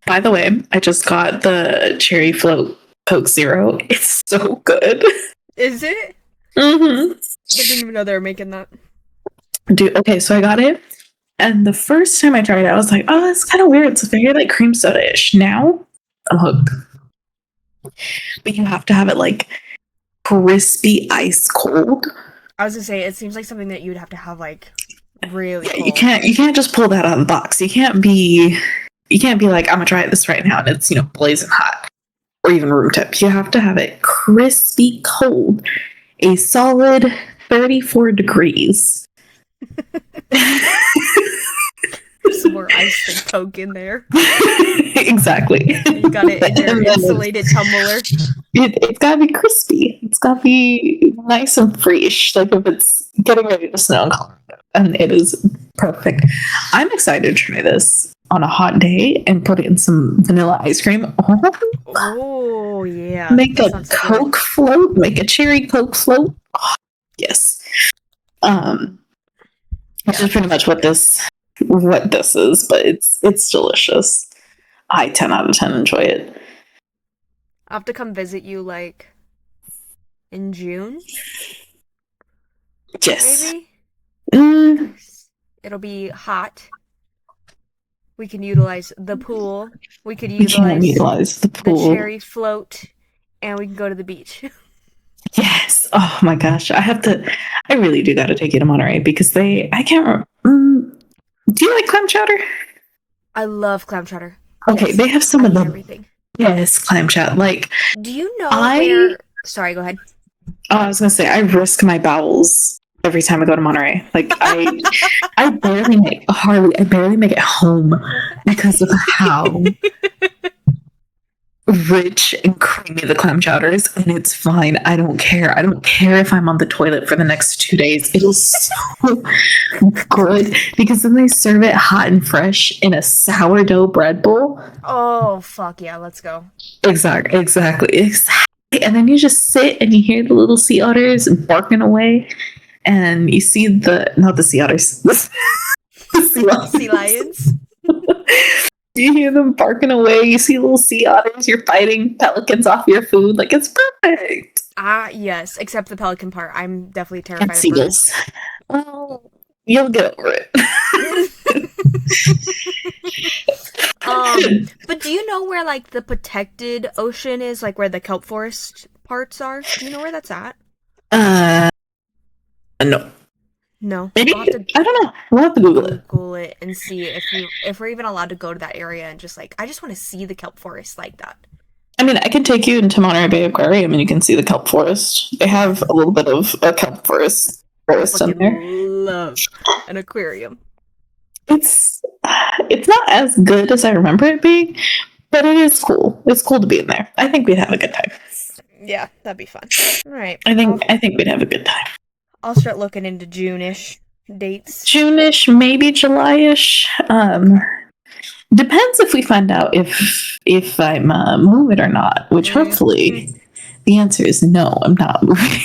By the way, I just got the cherry float Coke Zero. It's so good. Is it? Mm-hmm. I didn't even know they were making that. Dude, okay, so I got it. And the first time I tried it, I was like, oh, that's kind of weird. It's very like cream soda-ish. Now, I'm hooked. But you have to have it like crispy ice cold. I was gonna say, it seems like something that you would have to have like really cold. You can't just pull that out of the box. You can't be like, I'm gonna try this right now and it's, you know, blazing hot or even room temp. You have to have it crispy cold, a solid 34 degrees. Some more ice and Coke in there. Exactly. You got it in your insulated tumbler. It's gotta be crispy. It's gotta be nice and fresh, like if it's getting ready to snow in Colorado. And it is perfect. I'm excited to try this on a hot day and put it in some vanilla ice cream. Oh yeah. Make a Coke float, make a cherry Coke float. Oh, yes. Which is pretty much what this is, but it's delicious. I 10 out of 10 enjoy it. I'll have to come visit you like in June. Yes. Maybe? It'll be hot. We can utilize the pool. We could utilize the pool. The cherry float, and we can go to the beach. Yes. Oh my gosh. I really do got to take you to Monterey because I can't remember. Do you like clam chowder? I love clam chowder. Okay, yes. They have some of them. Everything. Yes, clam chowder. Like, do you know where? Sorry, go ahead. Oh, I was gonna say I risk my bowels every time I go to Monterey. Like I barely make it home because of how rich and creamy the clam chowder is, and it's fine. I don't care. I don't care if I'm on the toilet for the next 2 days. It is so good because then they serve it hot and fresh in a sourdough bread bowl. Oh fuck yeah, let's go. Exactly. And then you just sit and you hear the little sea otters barking away, and you see not the sea otters, the sea lions. You hear them barking away. You see little sea otters. You're fighting pelicans off your food. Like, it's perfect. Yes, except the pelican part. I'm definitely terrified of seagulls. Well, you'll get over it. But do you know where like the protected ocean is, like where the kelp forest parts are? Do you know where that's at? No. No. Maybe I don't know. We'll have to Google it and see if we're even allowed to go to that area and just like I just want to see the kelp forest like that. I mean, I can take you into Monterey Bay Aquarium and you can see the kelp forest. They have a little bit of a kelp forest in there. Love an aquarium. It's not as good as I remember it being, but it is cool. It's cool to be in there. I think we'd have a good time. Yeah, that'd be fun. All right. I think we'd have a good time. I'll start looking into June-ish dates. June-ish, maybe July-ish. Depends if we find out if I'm moving or not, which hopefully the answer is no, I'm not moving.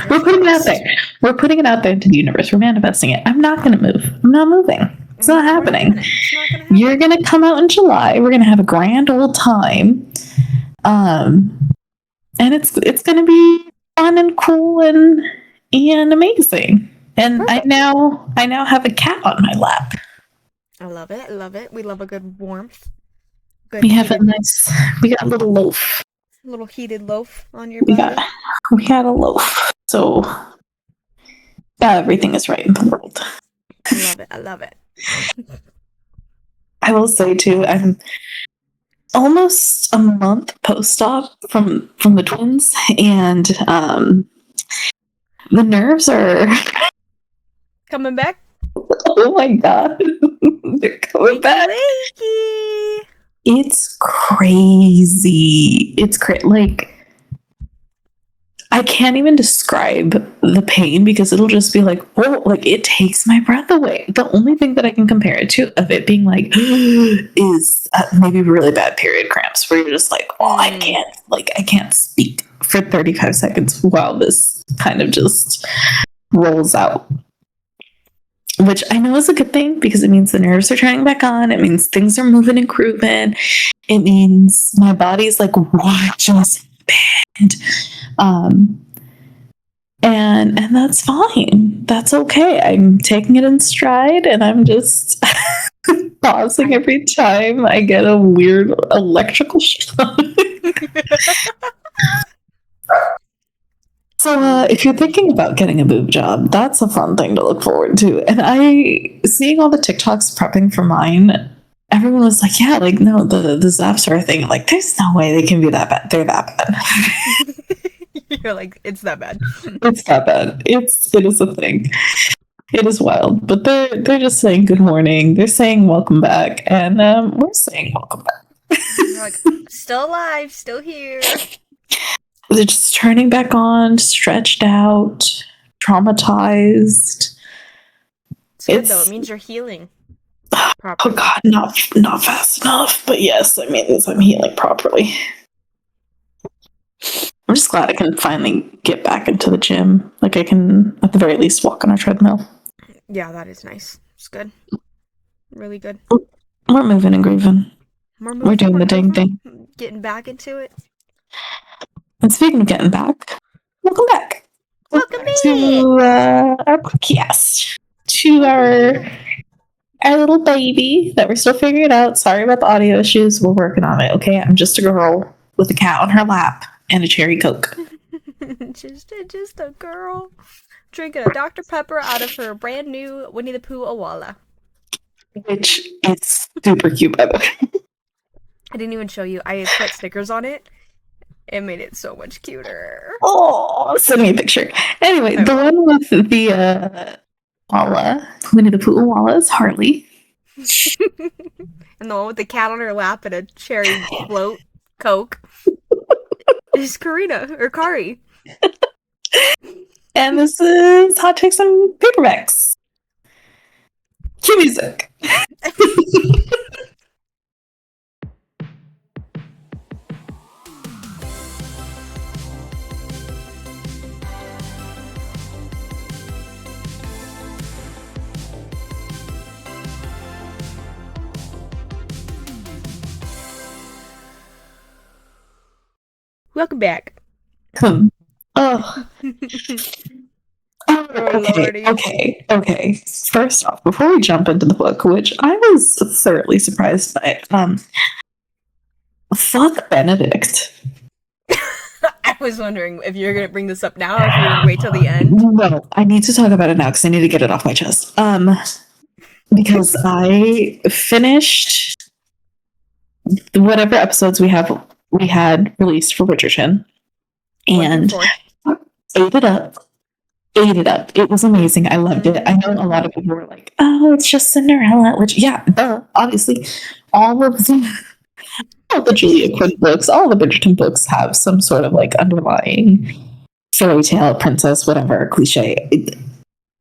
We're putting it out there. We're putting it out there into the universe. We're manifesting it. I'm not going to move. I'm not moving. It's not happening. You're going to come out in July. We're going to have a grand old time. And it's going to be fun and cool and amazing. And perfect. I now have a cat on my lap. I love it. I love it. We love a good warmth. We got a little loaf. A little heated loaf on your body. We got a loaf. So everything is right in the world. I love it. I will say too, I'm almost a month post-op from the twins, and the nerves are coming back. Oh my god. They're coming back. It's crazy. It's like I can't even describe the pain because it'll just be like, oh, like it takes my breath away. The only thing that I can compare it to of it being like is maybe really bad period cramps where you're just like, oh, I can't speak for 35 seconds while this kind of just rolls out. which I know is a good thing because it means the nerves are turning back on. It means things are moving and grooving. It means my body's like, what just happened? And that's fine. That's okay. I'm taking it in stride, and I'm just pausing every time I get a weird electrical shock. So, if you're thinking about getting a boob job, that's a fun thing to look forward to. And seeing all the TikToks prepping for mine, everyone was like, "Yeah, like no, the zaps are a thing." Like, there's no way they can be that bad. They're that bad. You're like, it's that bad. It's that bad. It is a thing. It is wild, but they're just saying good morning. They're saying welcome back, and we're saying welcome back. They're like, still alive, still here. They're just turning back on, stretched out, traumatized. It's good though. It means you're healing properly. Oh God, not fast enough. But yes, it means I'm healing properly. I'm just glad I can finally get back into the gym. Like I can, at the very least, walk on a treadmill. Yeah, that is nice. It's good. Really good. We're moving and grooving. We're doing the dang thing. Getting back into it. And speaking of getting back, welcome back. Welcome back to our podcast. To our little baby that we're still figuring out. Sorry about the audio issues. We're working on it, okay? I'm just a girl with a cat on her lap and a cherry Coke. just a girl drinking a Dr. Pepper out of her brand new Winnie the Pooh Awala. Which is super cute, by the way. I didn't even show you. I put stickers on it. It made it so much cuter. Oh, send me a picture. Anyway, the one with the Walla, Winnie the Pooh Walla is Harley. And the one with the cat on her lap and a cherry float Coke is Karina, or Kari. And this is Hot Takes and Paperbacks. Cue music. Welcome back. Oh. Okay. First off, before we jump into the book, which I was thoroughly surprised by, fuck Benedict. I was wondering if you're gonna bring this up now or if you're gonna wait till the end. No, I need to talk about it now because I need to get it off my chest. Because I finished whatever episodes we had released for Bridgerton, and ate it up. It was amazing. I loved it. I know a lot of people were like, "Oh, it's just Cinderella," which, yeah, obviously, all the Julia Quinn books, all the Bridgerton books have some sort of like underlying fairy tale, princess, whatever cliche.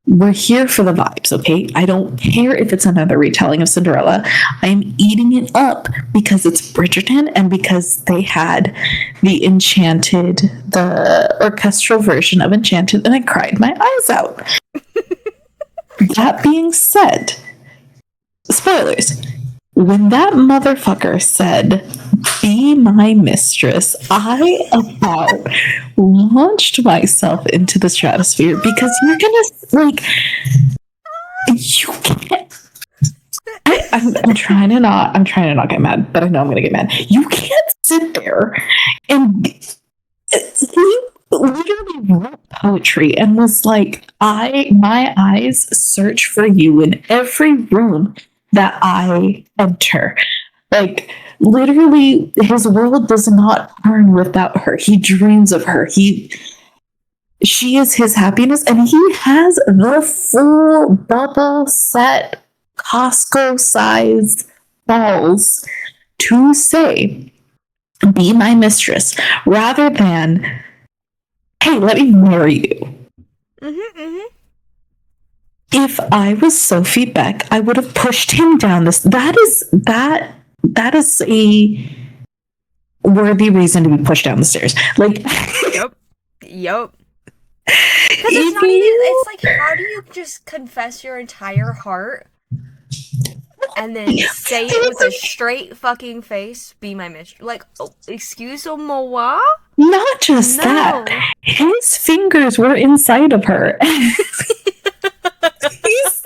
We're here for the vibes, okay? I don't care if it's another retelling of Cinderella. I'm eating it up because it's Bridgerton and because they had the orchestral version of Enchanted, and I cried my eyes out. That being said, spoilers. When that motherfucker said, "Be my mistress," I about launched myself into the stratosphere because you're gonna, like, you can't. I'm trying to not get mad, but I know I'm gonna get mad. You can't sit there and he literally wrote poetry and was like, my eyes search for you in every room that I enter. Like, literally, his world does not turn without her. He dreams of her. She is his happiness, and he has the full bubble set, Costco-sized balls to say, "Be my mistress," rather than, "Hey, let me marry you." If I was Sophie Beck, I would have pushed him down this. That is a worthy reason to be pushed down the stairs. Like, yep. Because it's not even, it's like, how do you just confess your entire heart and then say it with a straight fucking face? Be my mistress. Like, oh, excuse me, what? Not just that. His fingers were inside of her. He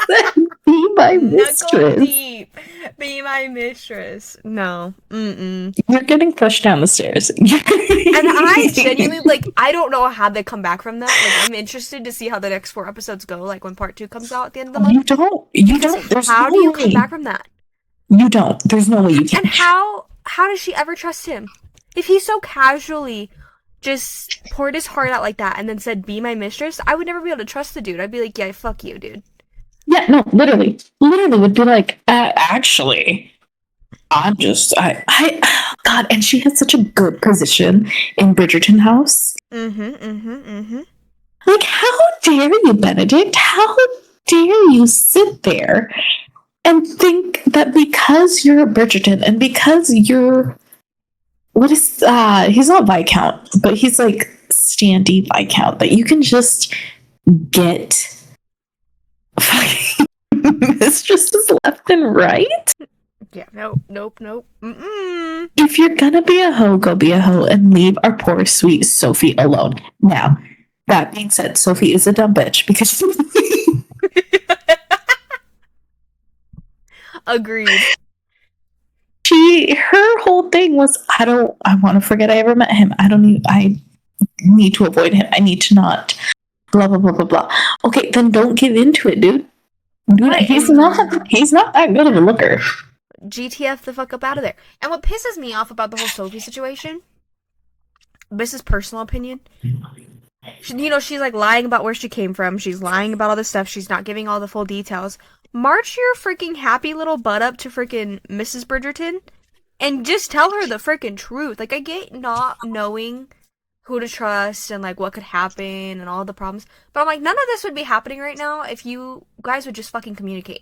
said, be my mistress. Knuckle deep. Be my mistress. No. You're getting pushed down the stairs. And I genuinely, like, I don't know how they come back from that. Like, I'm interested to see how the next 4 episodes go, like, when part 2 comes out at the end of the month. You don't. There's how no do you way. come back from that? You don't. There's no way you can. And how does she ever trust him? If he so casually just poured his heart out like that and then said, be my mistress, I would never be able to trust the dude. I'd be like, yeah, fuck you, dude. Yeah, no, literally would be like, actually, I'm just, God, and she has such a good position in Bridgerton House. Like, how dare you, Benedict? How dare you sit there and think that because you're Bridgerton and because you're, he's not Viscount, but he's like standy Viscount, that you can just get fucking mistresses left and right? Yeah, nope. If you're gonna be a hoe, go be a hoe and leave our poor sweet Sophie alone. Now, that being said, Sophie is a dumb bitch because agreed. Her whole thing was, I want to forget I ever met him. I need to avoid him. I need to not blah blah blah blah blah. Okay, then don't give into it, dude. Right. He's not that good of a looker. GTF the fuck up out of there. And what pisses me off about the whole Sophie situation, this is personal opinion, she's like lying about where she came from, she's lying about all this stuff, she's not giving all the full details. March your freaking happy little butt up to freaking Mrs. Bridgerton and just tell her the freaking truth. Like, I get not knowing who to trust and like what could happen and all the problems, but I'm like, none of this would be happening right now if you guys would just fucking communicate.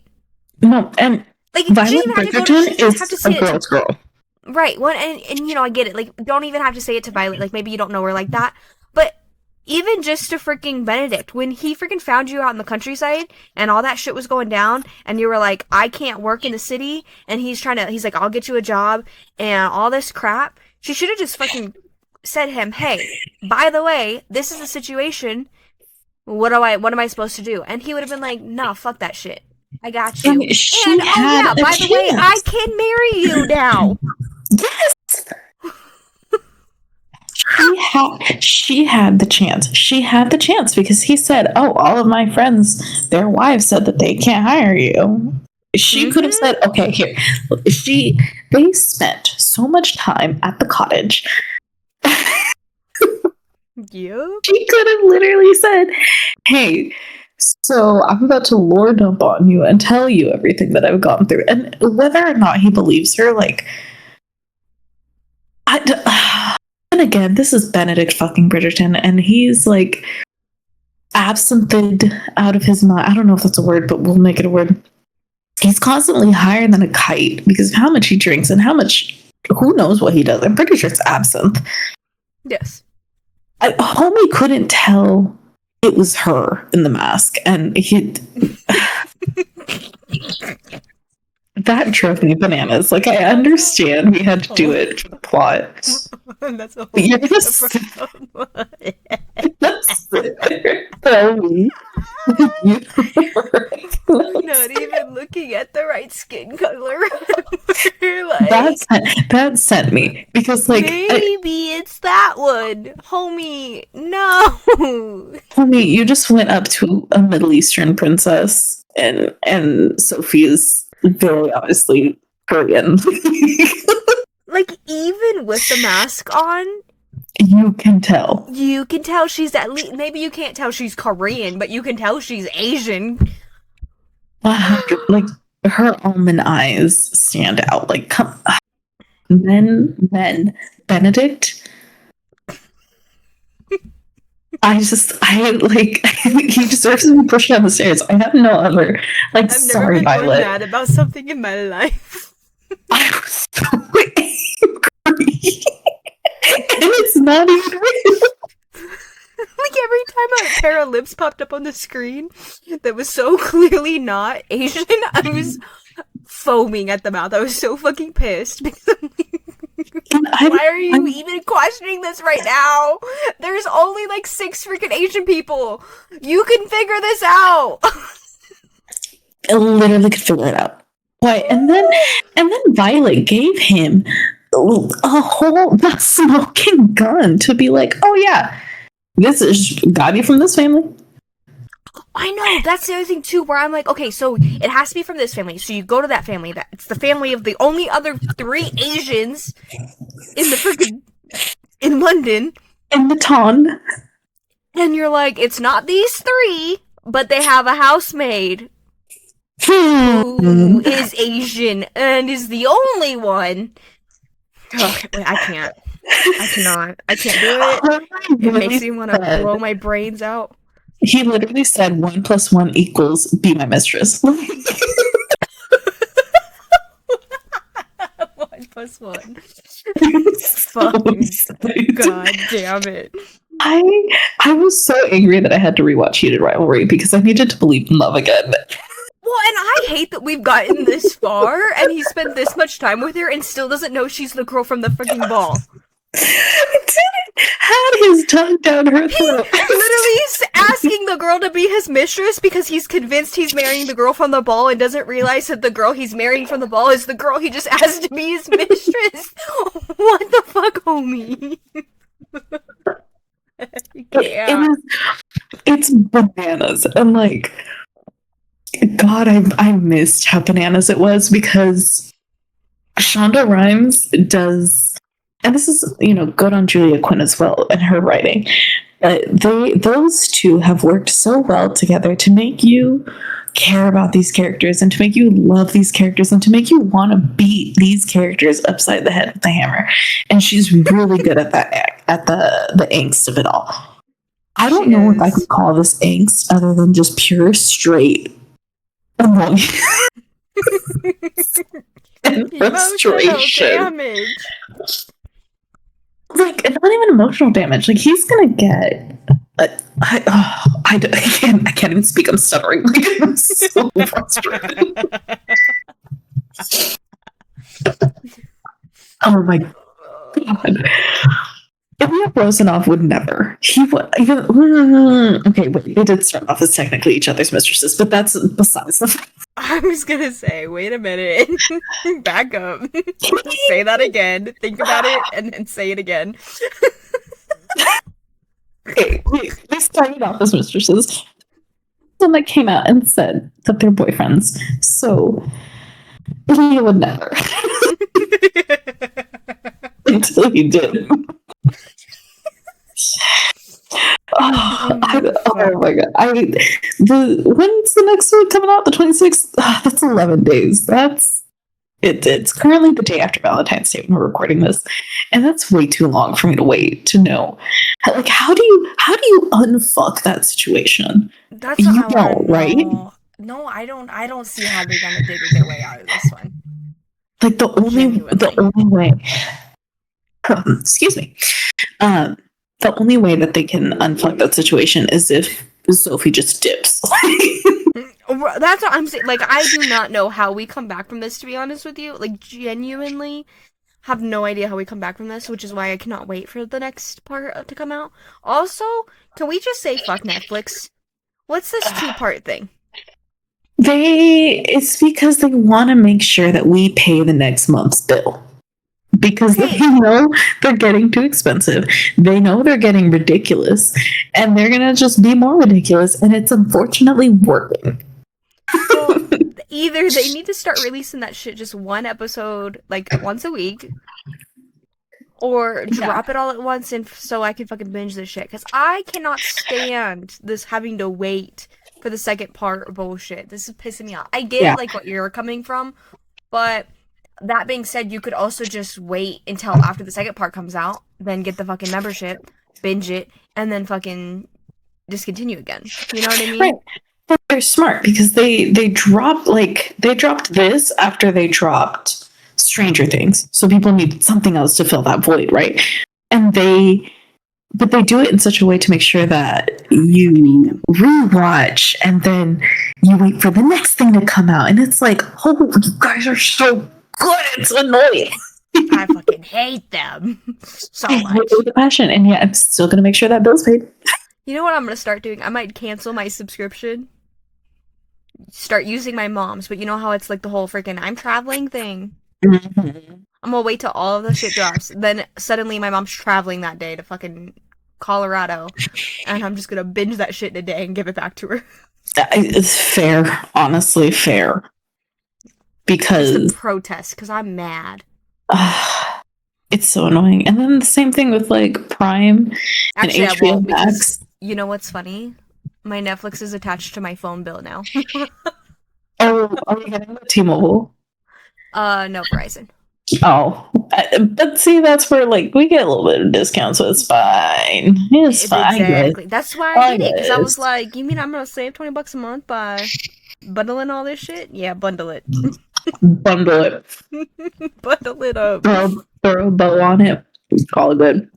No, and like, Violet Bridgerton is a girl's girl. Right. Well, and I get it. Like, don't even have to say it to Violet. Like, maybe you don't know her like that. But even just to freaking Benedict, when he freaking found you out in the countryside and all that shit was going down and you were like, I can't work in the city, and he's like, I'll get you a job and all this crap, she should have just fucking said to him, hey, by the way, this is the situation. What am I supposed to do? And he would have been like, nah, fuck that shit. I got you. And by the way, I can marry you now. Yes. She had the chance. She had the chance because he said, oh, all of my friends, their wives said that they can't hire you. She could have said, okay, here. They spent so much time at the cottage. Yeah. She could have literally said, hey, so I'm about to lord dump on you and tell you everything that I've gone through. And whether or not he believes her, like, and again, this is Benedict fucking Bridgerton, and he's like absinthed out of his mind. I don't know if that's a word, but we'll make it a word. He's constantly higher than a kite because of how much he drinks and how much, who knows what he does. I'm pretty sure it's absinthe. Yes. Homie couldn't tell it was her in the mask, and that drove me bananas. Like, I understand we had to do it for the plot. That's a whole you're just tell me not even looking at the right skin color. Like, that sent me because, like, maybe it's that one, homie. No, homie, you just went up to a Middle Eastern princess, and Sophie's very obviously Korean. Like, even with the mask on, you can tell. You can tell she's at least, maybe you can't tell she's Korean, but you can tell she's Asian. Like, her almond eyes stand out. Like, come men, Benedict. I like, he deserves to be pushed down the stairs. I have no other, like, I've sorry, never been Violet. mad about something in my life. I was so angry. And it's not even real. Like, every time a pair of lips popped up on the screen that was so clearly not Asian, I was foaming at the mouth. I was so fucking pissed. Why are you even questioning this right now? There's only like 6 freaking Asian people. You can figure this out. I literally could figure it out. Why? And then Violet gave him a whole smoking gun to be like, oh yeah, this is got you from this family. I know, that's the other thing too, where I'm like, okay, so it has to be from this family. So you go to that family. It's the family of the only other 3 Asians in the freaking in London. In the town. And you're like, it's not these 3, but they have a housemaid who is Asian and is the only one. Oh, I can't. I cannot. I can't do it. It makes me want to blow my brains out. He literally said 1 + 1 = be my mistress. 1 + 1. Fucking god damn it. I was so angry that I had to rewatch Heated Rivalry because I needed to believe in love again. Well, and I hate that we've gotten this far and he spent this much time with her and still doesn't know she's the girl from the freaking ball. Had his tongue down her throat. Literally asking the girl to be his mistress because he's convinced he's marrying the girl from the ball and doesn't realize that the girl he's marrying from the ball is the girl he just asked to be his mistress. What the fuck, homie? Yeah. It's bananas. And like, God, I missed how bananas it was because Shonda Rhimes does, and this is, good on Julia Quinn as well and her writing. Those two have worked so well together to make you care about these characters and to make you love these characters and to make you want to beat these characters upside the head with the hammer. And she's really good at that, at the angst of it all. I don't know if I could call this angst other than just pure straight annoying and frustration. Damage. Like, not even emotional damage. Like, he's gonna get. I can't even speak. I'm stuttering. Like, I'm so frustrated. Oh my god. Ilya Rosanov would never. He would even. Okay, wait. They did start off as technically each other's mistresses, but that's besides the fact. I was gonna say, wait a minute. Back up. Say that again. Think about it, and then say it again. Okay, they started off as mistresses. Someone that came out and said that they're boyfriends. So, Ilya would never. Until he did. Oh my god! When's the next one coming out? The 26th. That's 11 days. It's currently the day after Valentine's Day when we're recording this, and that's way too long for me to wait to know. Like, how do you unfuck that situation? That's what I want, right? No, I don't see how they're gonna dig their way out of this one. Like the only way. Excuse me. The only way that they can unfuck that situation is if Sophie just dips. That's what I'm saying. Like, I do not know how we come back from this, to be honest with you. Like, genuinely have no idea how we come back from this, which is why I cannot wait for the next part to come out. Also, can we just say fuck Netflix? What's this 2-part thing? It's because they want to make sure that we pay the next month's bill. Because they know they're getting too expensive. They know they're getting ridiculous. And they're going to just be more ridiculous. And it's unfortunately working. So, either they need to start releasing that shit just one episode, like, once a week. Or drop it all at once and so I can fucking binge this shit. Because I cannot stand this having to wait for the second part bullshit. This is pissing me off. I get, like, what you're coming from. But... that being said, you could also just wait until after the second part comes out, then get the fucking membership, binge it, and then fucking discontinue again. You know what I mean? Right. But they're smart because they dropped this after they dropped Stranger Things. So people need something else to fill that void, right? And they but they do it in such a way to make sure that you rewatch and then you wait for the next thing to come out. And it's like, oh, you guys are so good. It's annoying. I fucking hate them so I much. hate it with a passion. And yet I'm still going to make sure that bill's paid. You know what I'm going to start doing? I might cancel my subscription. Start using my mom's. But you know how it's like the whole freaking I'm traveling thing? Mm-hmm. I'm going to wait till all of the shit drops. Then suddenly my mom's traveling that day to fucking Colorado. And I'm just going to binge that shit in a day and give it back to her. It's fair. Honestly, fair. Because It's the protest, because I'm mad. It's so annoying. And then the same thing with like Prime Actually, and I HBO won't, because Max. you know what's funny? My Netflix is attached to my phone bill now. Oh, are you getting the T-Mobile? No, Verizon. Oh, but see, that's where like we get a little bit of discount, so it's fine. It's fine. Exactly. That's why I did it, because I was Yes. like, you mean I'm gonna save $20 a month by bundling all this shit? Yeah, bundle it. Bundle it, Bundle it up. throw a bow on it, call it good.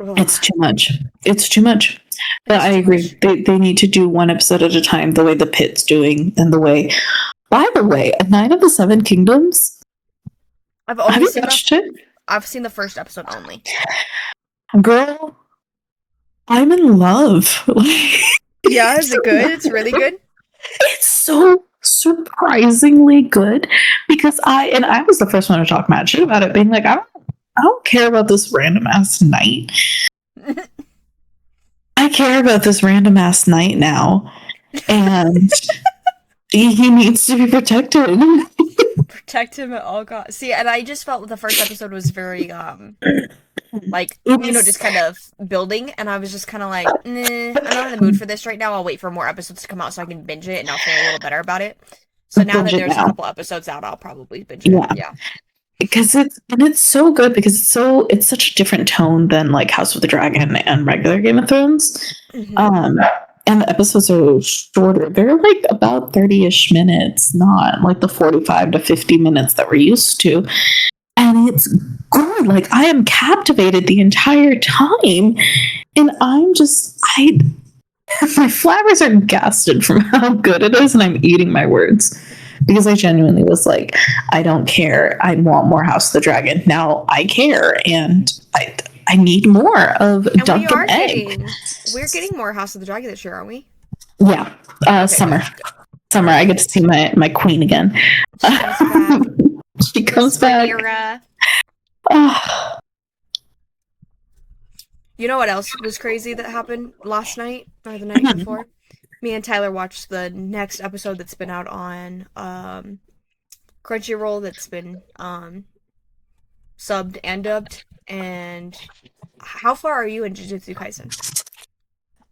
Ugh. It's too much. It's too much. But It's I too agree. much. They need to do one episode at a time, the way the Pit's doing, and the way. By the way, A Night of the Seven Kingdoms. I've Have only you seen watched it? I've seen the first episode only. Girl, I'm in love. Yeah, is it good? It's really good. It's so surprisingly good because I was the first one to talk mad shit about it, being like, I don't care about this random ass knight. I care about this random ass knight now, and he needs to be protected. Protect him at all costs. See, and I just felt the first episode was very like, you know, just kind of building, and I was just kind of like, nah, I'm not in the mood for this right now. I'll wait for more episodes to come out so I can binge it and I'll feel a little better about it. So now that there's a couple episodes out, I'll probably binge it. Yeah. Because it's so good because it's such a different tone than like House of the Dragon and regular Game of Thrones. Mm-hmm. And the episodes are shorter. They're like about 30-ish minutes, not like the 45 to 50 minutes that we're used to. And it's good. Like I am captivated the entire time. And my flowers are gasted from how good it is, and I'm eating my words. Because I genuinely was like, I don't care. I want more House of the Dragon. Now I care, and I need more of And Duncan Egg. We're getting more House of the Dragon this year, aren't we? Yeah, okay, summer. Summer, I get to see my queen again. She comes back. You know what else was crazy that happened last night or the night before? Me and Tyler watched the next episode that's been out on Crunchyroll that's been subbed and dubbed. And how far are you in Jujutsu Kaisen?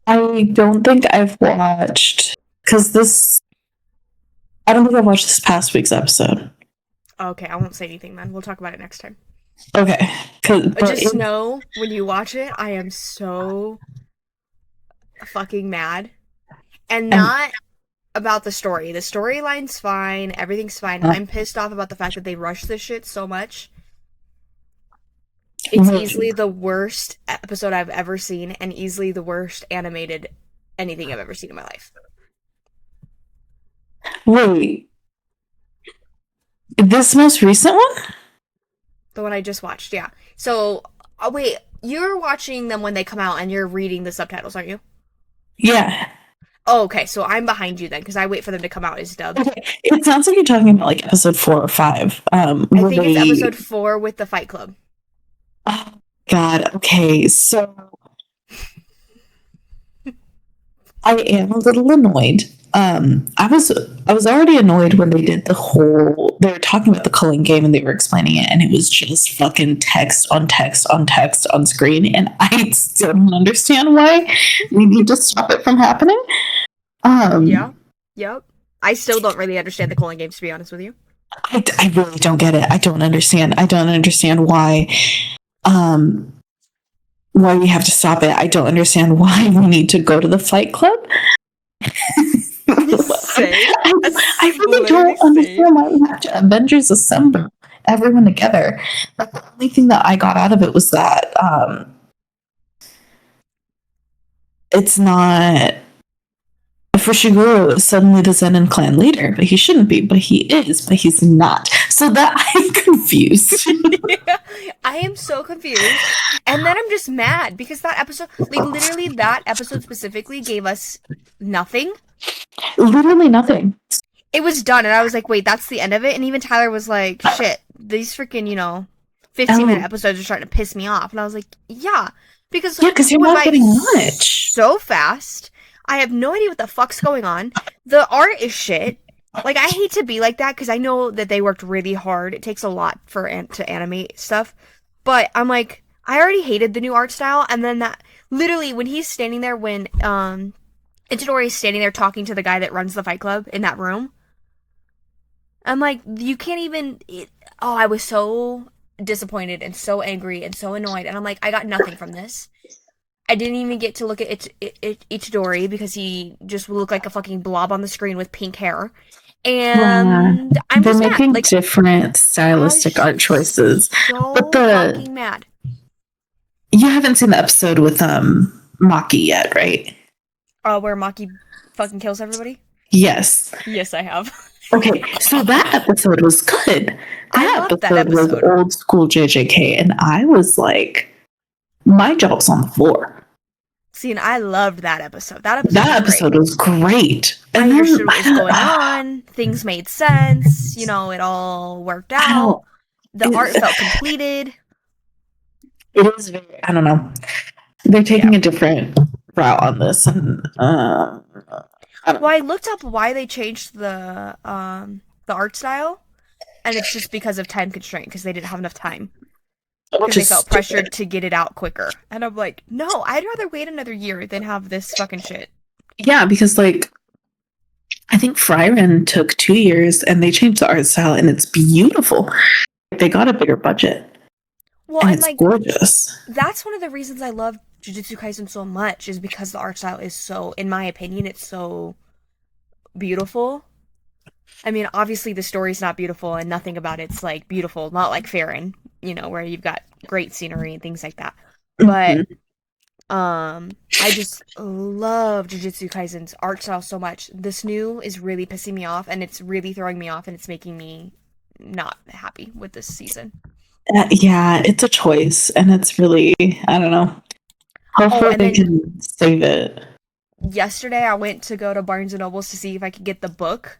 I don't think I've watched I don't think I've watched this past week's episode. Okay, I won't say anything then. We'll talk about it next time. Okay. Just know when you watch it, I am so fucking mad. And not about the story. The storyline's fine. Everything's fine. I'm pissed off about the fact that they rushed this shit so much. It's easily the worst episode I've ever seen and easily the worst animated anything I've ever seen in my life. Wait. This most recent one? The one I just watched, yeah. So, wait, you're watching them when they come out and you're reading the subtitles, aren't you? Yeah. Oh, okay, so I'm behind you then, because I wait for them to come out as dubbed. Okay. It sounds like you're talking about like episode 4 or 5. I think it's episode 4 with the Fight Club. Oh, God. Okay, so I am a little annoyed. I was already annoyed when they did they were talking about the culling game and they were explaining it, and it was just fucking text on text on text on screen, and I still don't understand why we need to stop it from happening. Yep. I still don't really understand the culling games, to be honest with you. I really don't get it. I don't understand why we have to stop it. I don't understand why we need to go to the Fight Club. I really don't understand why we have to Avengers Assemble everyone together. But the only thing that I got out of it was that it's not. Fushiguro is suddenly the Zenin clan leader, but he shouldn't be, but he is, but he's not. So that I'm confused. Yeah, I am so confused. And then I'm just mad because that episode, like literally that episode specifically gave us nothing. Literally nothing. It was done, and I was like, wait, that's the end of it? And even Tyler was like, shit, these freaking, 15-minute episodes are starting to piss me off. And I was like, yeah. Because you're not getting much. So fast. I have no idea what the fuck's going on. The art is shit. Like, I hate to be like that because I know that they worked really hard. It takes a lot to animate stuff. But I'm like, I already hated the new art style. And then that, literally, when he's standing there, when Itadori is standing there talking to the guy that runs the fight club in that room, I'm like, you can't even... I was so disappointed and so angry and so annoyed. And I'm like, I got nothing from this. I didn't even get to look at Itadori because he just looked like a fucking blob on the screen with pink hair. And I'm They're just making mad. Like, different stylistic art choices. So but fucking mad. You haven't seen the episode with Maki yet, right? Where Maki fucking kills everybody? Yes. Yes, I have. Okay, so that episode was good. That episode was old school JJK, and I was like, my jaw's on the floor. See, and I loved that episode. That episode was great. I understood what was going on. Things made sense. It all worked out. The art felt completed. It is very, I don't know. They're taking a different route on this. And, I looked up why they changed the art style, and it's just because of time constraint, because they didn't have enough time. Because they felt pressured to get it out quicker. And I'm like, no, I'd rather wait another year than have this fucking shit. Yeah, because, like, I think Frieren took 2 years, and they changed the art style, and it's beautiful. They got a bigger budget. Well, and it's gorgeous. That's one of the reasons I love Jujutsu Kaisen so much, is because the art style is so, in my opinion, it's so beautiful. I mean, obviously the story's not beautiful and nothing about it's like beautiful, not like Frieren, where you've got great scenery and things like that. But I just love Jujutsu Kaisen's art style so much. This new is really pissing me off, and it's really throwing me off, and it's making me not happy with this season. Yeah, it's a choice, and it's really, I don't know. Hopefully they can save it. Yesterday, I went to go to Barnes & Noble's to see if I could get the book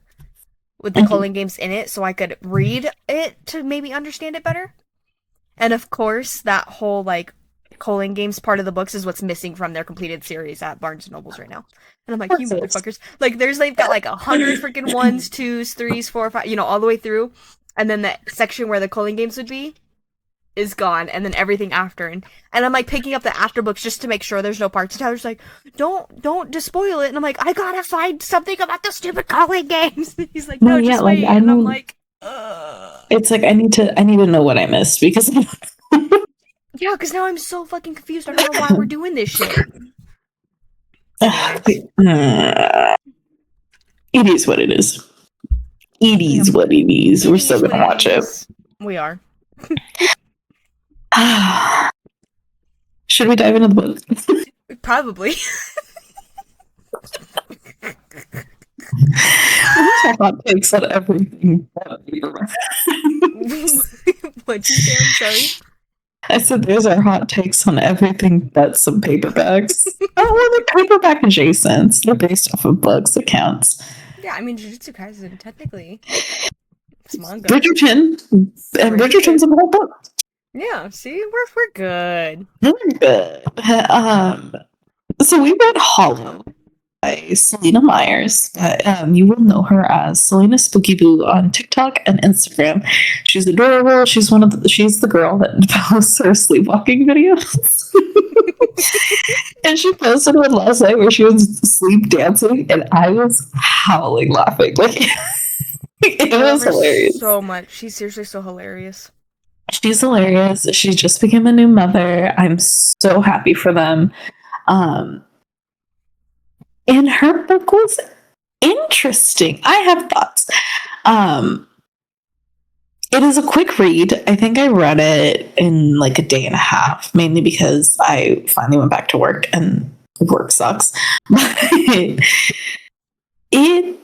with the Culling games in it, so I could read it to maybe understand it better. And of course, that whole, like, Culling games part of the books is what's missing from their completed series at Barnes & Noble's right now. And I'm like, you motherfuckers. Like, they've got like 100 freaking 1s, 2s, 3s, 4, 5, all the way through. And then the section where the Culling games would be is gone, and then everything after. And I'm like picking up the after books just to make sure there's no parts. And Tyler's like, don't just spoil it. And I'm like, I gotta find something about the stupid Culling games. He's like, no, just wait. And I'm like, ugh. It's like, I need to know what I missed, because yeah, because now I'm so fucking confused. I don't know why we're doing this shit. It is what it is. It is what it is. We're still gonna watch it. We are. Should we dive into the book? Probably. What's our hot takes on everything? What'd you say? I'm sorry. I said there's our hot takes on everything but some paperbacks. They're paperback adjacent. They're based off of books accounts. Yeah, I mean, Jujutsu Kaisen, technically. It's manga. Bridgerton. And Bridgerton's a whole book. Yeah, see? We're good. We're good. So we read Hollow by Selena Myers. You will know her as Selena Spooky Boo on TikTok and Instagram. She's adorable. She's the girl that posts her sleepwalking videos. And she posted one last night where she was sleep dancing, and I was howling laughing. Like, it was hilarious. So much. She's seriously so hilarious. She's hilarious. She just became a new mother. I'm so happy for them. And her book was interesting. I have thoughts. It is a quick read. I think I read it in like a day and a half, mainly because I finally went back to work and work sucks. But it,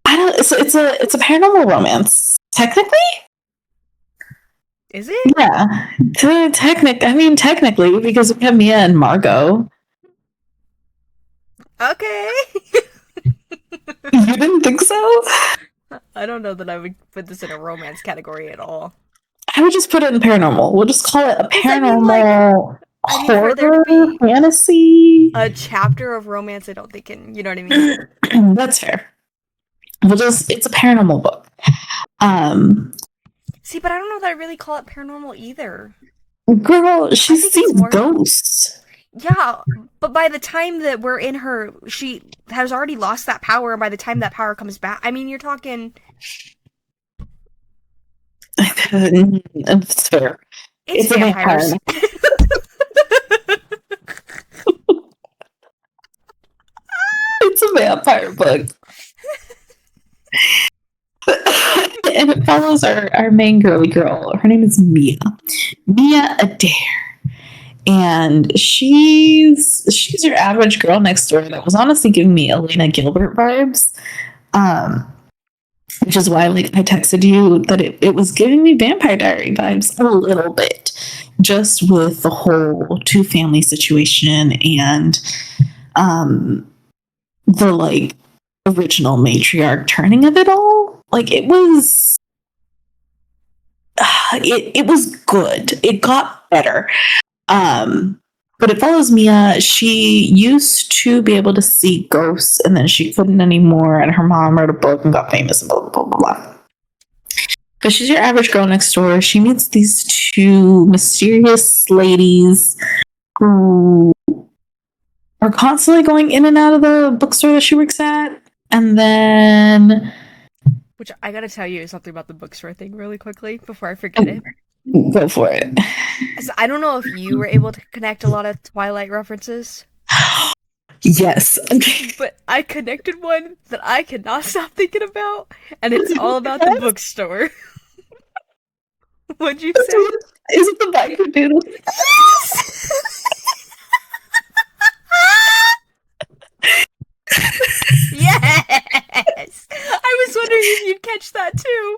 I don't. So it's a paranormal romance, technically. Is it? Yeah, technically, because we have Mia and Margot. Okay. You didn't think so? I don't know that I would put this in a romance category at all. I would just put it in paranormal. We'll just call it a paranormal for there to horror be fantasy. a chapter of romance, I don't think you know what I mean? That's fair. It's a paranormal book. See, but I don't know that I really call it paranormal either. Girl, she sees ghosts. Yeah, but by the time that we're in her, she has already lost that power, and by the time that power comes back, I mean, you're talking... It's fair. It's vampires. It's a vampire book. And it follows our main girly girl. Her name is Mia Adair. And she's your average girl next door that was honestly giving me Elena Gilbert vibes. Which is why I texted you that it was giving me Vampire Diary vibes a little bit. Just with the whole two family situation and the original matriarch turning of it all. It was it was good. It got better. But it follows Mia. She used to be able to see ghosts and then she couldn't anymore, and her mom wrote a book and got famous and blah blah blah blah. But she's your average girl next door. She meets these two mysterious ladies who are constantly going in and out of the bookstore that she works at. And then... Which I gotta tell you something about the bookstore thing really quickly before I forget it. Go for it. So I don't know if you were able to connect a lot of Twilight references. Yes. But I connected one that I cannot stop thinking about, and it's all about the bookstore. What'd you say? Is it the biker dude? Yes! I was wondering if you'd catch that too.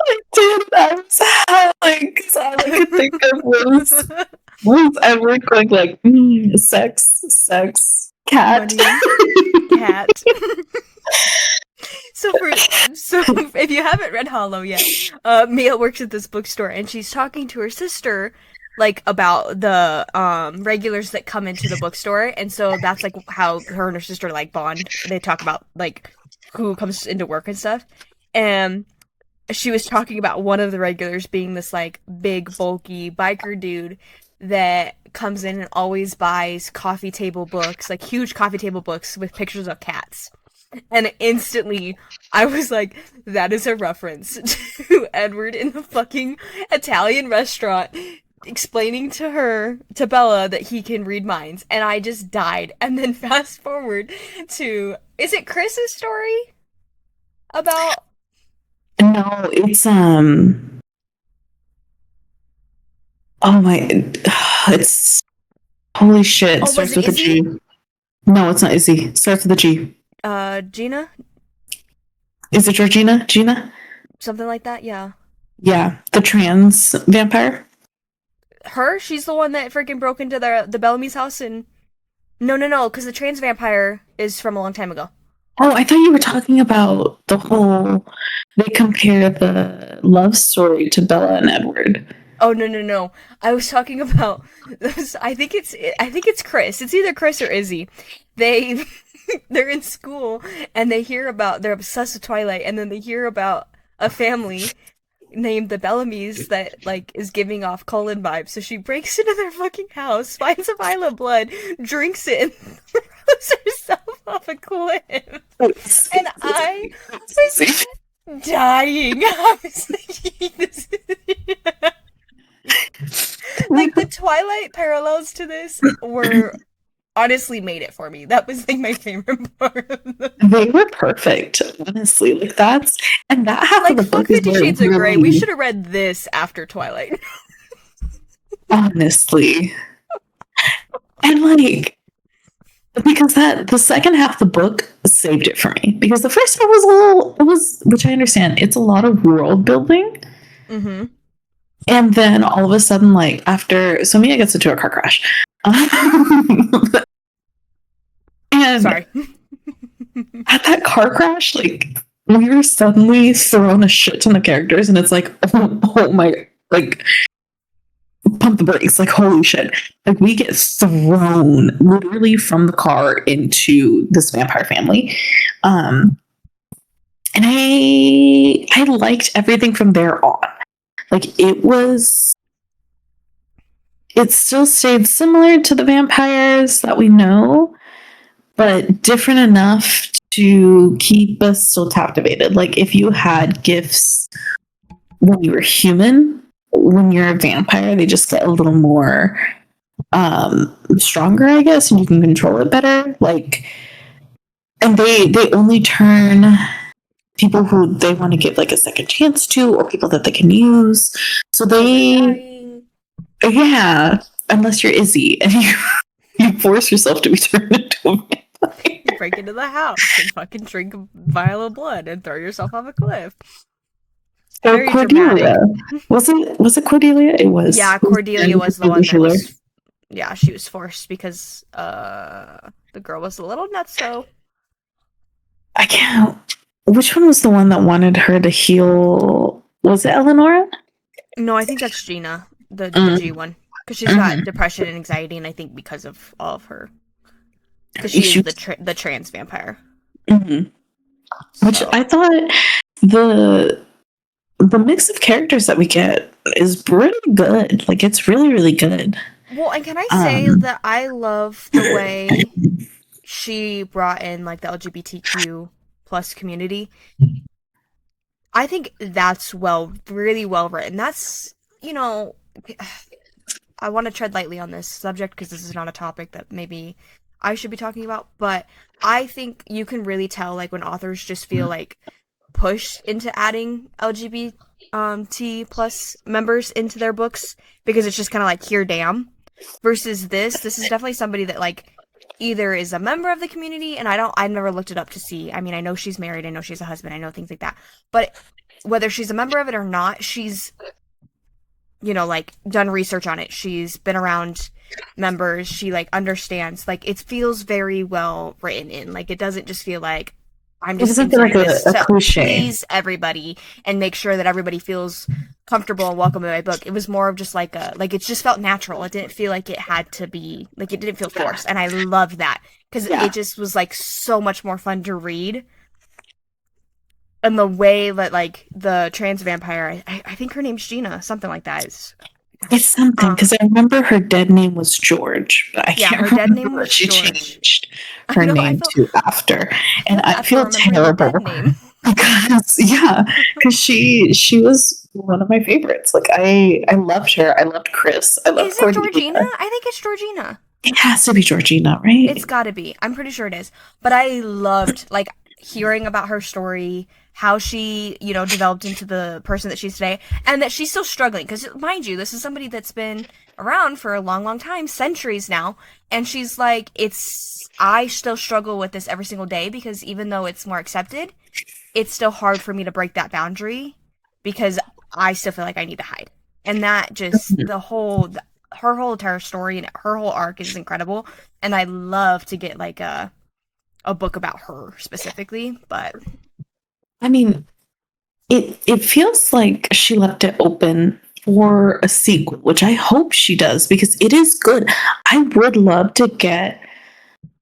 I did. I was howling because all I could think of was Edward going sex, cat. Money, cat. So if you haven't read Hollow yet, Mia works at this bookstore and she's talking to her sister about the regulars that come into the bookstore, and so that's how her and her sister bond. They talk about who comes into work and stuff. And she was talking about one of the regulars being this big bulky biker dude that comes in and always buys coffee table books, huge coffee table books with pictures of cats. And instantly, I was like, that is a reference to Edward in the fucking Italian restaurant explaining to Bella that he can read minds. And I just died. And then fast forward to, is it Chris's story? About... No, it's, oh my, it's, holy shit, it starts with a G. No, it's not Izzy. It starts with a G. Gina? Is it Georgina? Gina? Something like that, yeah. Yeah, the trans vampire. Her? She's the one that freaking broke into the Bellamy's house and... No, because the trans vampire is from a long time ago. Oh, I thought you were talking about the whole... They compare the love story to Bella and Edward. Oh, no. I was talking about... I think it's Chris. It's either Chris or Izzy. They're in school, and they're obsessed with Twilight, and then they hear about a family named the Bellamys that, is giving off Cullen vibes. So she breaks into their fucking house, finds a vial of blood, drinks it, and throws herself off a cliff. And I was dying. I was the Twilight parallels to this were... honestly made it for me. That was my favorite part of them. They were perfect, honestly. That half of the book 50 Shades of Grey. We should have read this after Twilight. Honestly. And because that the second half of the book saved it for me, because the first half was a little, it was, which I understand, it's a lot of world building. Mm-hmm. And then all of a sudden, like after, so Mia gets into a car crash. And Sorry. at that car crash, like we were suddenly thrown a shit ton of characters, and it's like, oh my, like pump the brakes, like holy shit. Like we get thrown literally from the car into this vampire family. And I liked everything from there on. Like it still stayed similar to the vampires that we know, but different enough to keep us still captivated. Like if you had gifts when you were human, when you're a vampire, they just get a little more stronger, I guess, and you can control it better. Like, and they only turn people who they want to give like a second chance to, or people that they can use. So they, yeah, unless you're Izzy and you force yourself to be turned into a vampire. You break into the house and fucking drink a vial of blood and throw yourself off a cliff. So Very Cordelia, dramatic. was it Cordelia? It was. Yeah, Cordelia was the one that was. Yeah, she was forced because the girl was a little nuts. So I can't. Which one was the one that wanted her to heal? Was it Eleonora? no, I think that's Gina, the G one, because she's got depression and anxiety, and I think because of all of her, because she is the trans vampire. Mm-hmm. Which I thought the mix of characters that we get is pretty good. Like it's really, really good. Well, and can I say that I love the way she brought in like the LGBTQ plus community. I think that's really well written. That's, I want to tread lightly on this subject because this is not a topic that maybe I should be talking about, but I think you can really tell like when authors just feel like pushed into adding LGBT plus members into their books because it's just kind of like here, damn. Versus this is definitely somebody that like either is a member of the community, and I've never looked it up to see. I mean, I know she's married, I know she's a husband, I know things like that, but whether she's a member of it or not, she's like done research on it. She's been around members. She like understands. Like it feels very well written in. Like it doesn't just feel like I'm just inserting like this to please everybody and make sure that everybody feels comfortable and welcome in my book. It was more of just like it just felt natural. It didn't feel like it had to be like it didn't feel forced, and I loved that because it just was like so much more fun to read. And the way that like the trans vampire, I think her name's Gina, something like that. It's something because I remember her dead name was George, but I can't remember dead name was she George. Changed her name to after, and I feel terrible because she was one of my favorites. Like I loved her. I loved Chris. I loved. Is it Georgina? I think it's Georgina. It has to be Georgina, right? It's got to be. I'm pretty sure it is. But I loved like hearing about her story, how she, developed into the person that she's today, and that she's still struggling. Because, mind you, this is somebody that's been around for a long, long time, centuries now, and she's like, I still struggle with this every single day, because even though it's more accepted, it's still hard for me to break that boundary, because I still feel like I need to hide. And that just, her whole entire story and her whole arc is incredible, and I love to get, like, a book about her specifically, but I mean, it feels like she left it open for a sequel, which I hope she does because it is good. I would love to get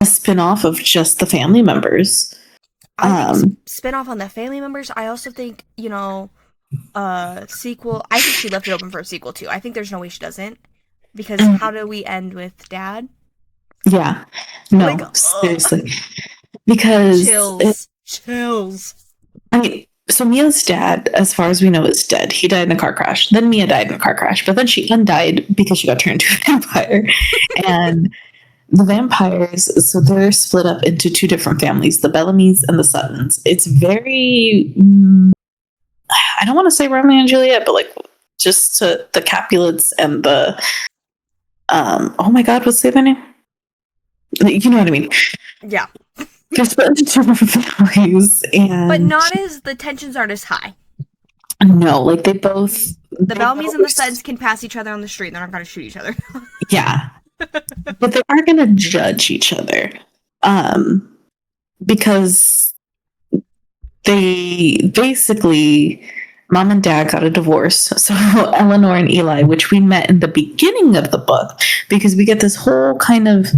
a spin-off of just the family members. I think spin-off on the family members. I also think, sequel. I think she left it open for a sequel too. I think there's no way she doesn't, because how do we end with Dad? Yeah, no, like, seriously. Because chills. I mean, so Mia's dad, as far as we know, is dead. He died in a car crash. Then Mia died in a car crash, but then she undied because she got turned into a vampire. And the vampires, so they're split up into two different families, the Bellamy's and the Suttons. It's very, I don't want to say Romeo and Juliet, but like just to the Capulets and the, oh my God, what's the other name? You know what I mean? Yeah. They're split into two different families, and But not as, the tensions aren't as high. no, like they both. The Bellamys and the Suttons can pass each other on the street. They're not going to shoot each other. Yeah, but they are going to judge each other, because they basically, mom and dad got a divorce. So Eleanor and Eli, which we met in the beginning of the book, because we get this whole kind of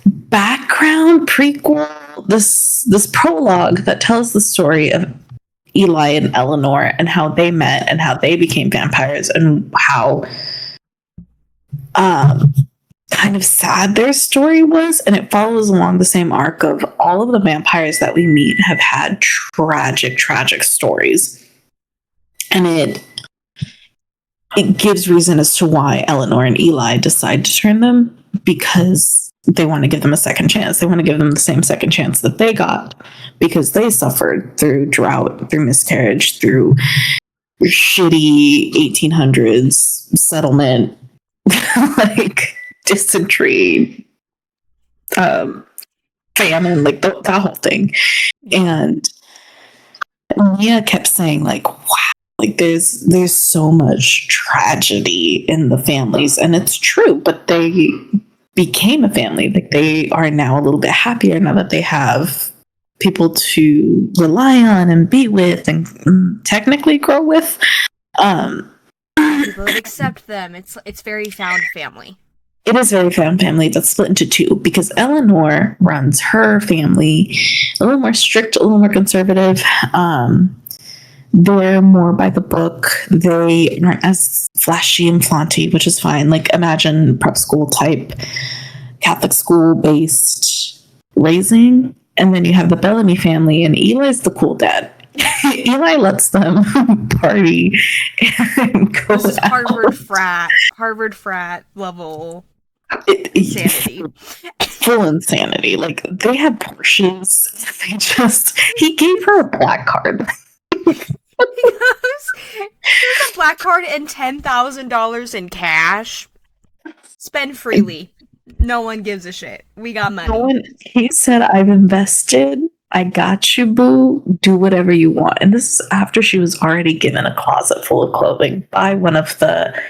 background prequel, this prologue that tells the story of Eli and Eleanor and how they met and how they became vampires and how kind of sad their story was. And it follows along the same arc of all of the vampires that we meet have had tragic stories. And it gives reason as to why Eleanor and Eli decide to turn them, because they want to give them a second chance. They want to give them the same second chance that they got, because they suffered through drought, through miscarriage, through shitty 1800s settlement, like dysentery, famine, like that whole thing. And Mia kept saying, like, wow, like there's so much tragedy in the families, and it's true, but they became a family. Like they are now a little bit happier now that they have people to rely on and be with and technically grow with. People that accept them. It's very found family. It is very found family that's split into two, because Eleanor runs her family a little more strict, a little more conservative. They're more by the book. They aren't as flashy and flaunty, which is fine. Like imagine prep school type, Catholic school based raising. And then you have the Bellamy family, and Eli's the cool dad. Eli lets them party and go This is out. Harvard frat level insanity. Full insanity. Like they had Porsches. He gave her a black card. Here's a black card and $10,000 in cash. Spend freely. No one gives a shit. We got money. He said, I've invested. I got you, boo. Do whatever you want. And this is after she was already given a closet full of clothing by one of the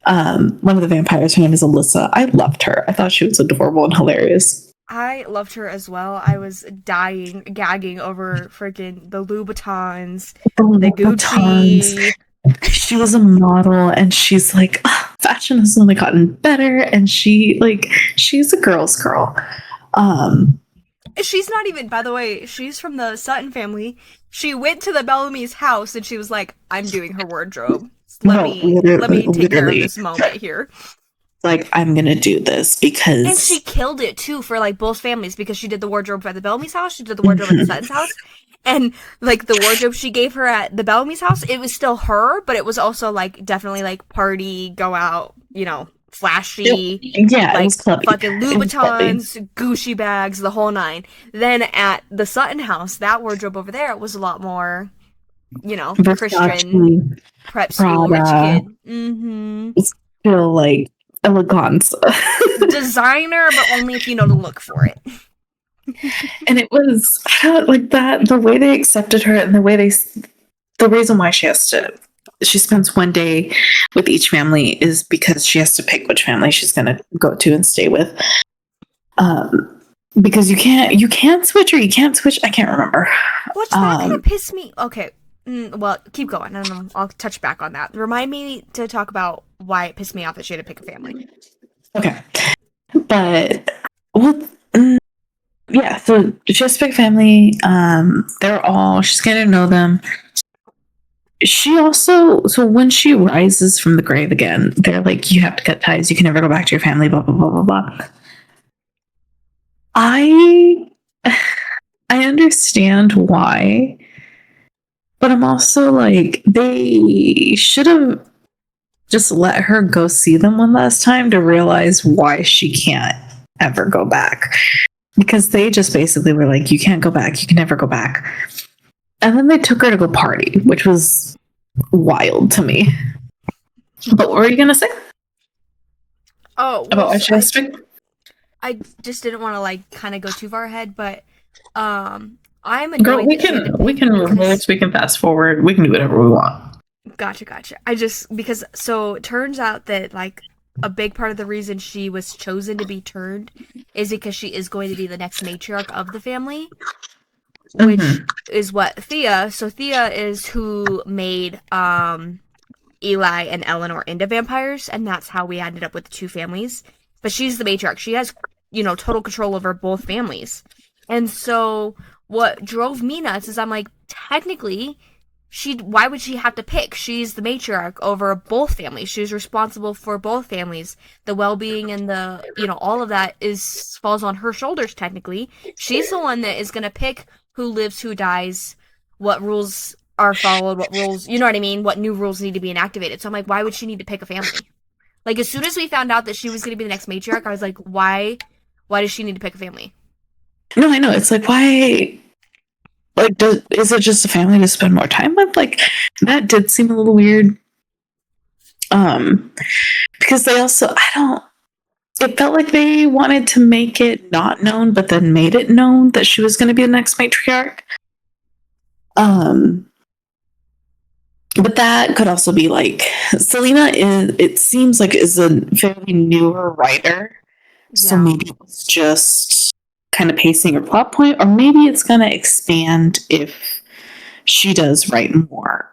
vampires. Her name is Alyssa. I loved her. I thought she was adorable and hilarious. I loved her as well. I was gagging over freaking the Louboutins, the Gucci. She was a model, and she's like, fashion has only gotten better, and she's a girl's girl. She's not even, by the way, she's from the Sutton family. She went to the Bellamy's house and she was like, I'm doing her wardrobe. Let me take care of this moment here. Like, I'm gonna do this because... And she killed it too for like both families, because she did the wardrobe at the Bellamy's house, she did the wardrobe at the Sutton's house, and like the wardrobe she gave her at the Bellamy's house, it was still her, but it was also like definitely like party, go out, flashy, like fucking Louboutins, Gucci bags, the whole nine. Then at the Sutton house, that wardrobe over there was a lot more, Christian prep school rich kid. Mm-hmm. Still like elegance, designer, but only if you know to look for it. And it was like that. The way they accepted her, and the reason why she spends one day with each family is because she has to pick which family she's going to go to and stay with. Because you can't switch, or you can't switch. I can't remember. Which that kind of pissed me. Okay. Well, keep going. I don't know. I'll touch back on that. Remind me to talk about why it pissed me off that she had to pick a family. Okay. But yeah, so she has to pick a family. She's getting to know them. She also, so when she rises from the grave again, they're like, you have to cut ties. You can never go back to your family, blah, blah, blah, blah, blah. I understand why, but I'm also like, they should have just let her go see them one last time to realize why she can't ever go back. Because they just basically were like, you can't go back. You can never go back. And then they took her to go party, which was wild to me. But what were you going to say? Oh, about well, why so she has to pick? I just didn't want to like kind of go too far ahead, but I'm Girl, annoyed that she had to we pick can because reverse, we can fast forward, we can do whatever we want. gotcha. I just because so it turns out that like a big part of the reason she was chosen to be turned is because she is going to be the next matriarch of the family, which Mm-hmm. is what Thea. So Thea is who made Eli and Eleanor into vampires, and that's how we ended up with the two families. But she's the matriarch. She has, total control over both families. And so what drove me nuts is I'm like, technically, why would she have to pick? She's the matriarch over both families. She's responsible for both families. The well-being and all of that is falls on her shoulders technically. She's the one that is going to pick who lives, who dies, what rules are followed, what rules, you know what I mean? What new rules need to be inactivated. So I'm like, why would she need to pick a family? Like as soon as we found out that she was going to be the next matriarch, I was like, why does she need to pick a family? No, I know. It's like, why? Like, is it just a family to spend more time with? Like, that did seem a little weird. Um, because they also, I don't, it felt like they wanted to make it not known, but then made it known that she was going to be the next matriarch. Um, but that could also be like Selena is. It seems like is a fairly newer writer, so Yeah. maybe it's just kind of pacing her plot point, or maybe it's going to expand if she does write more.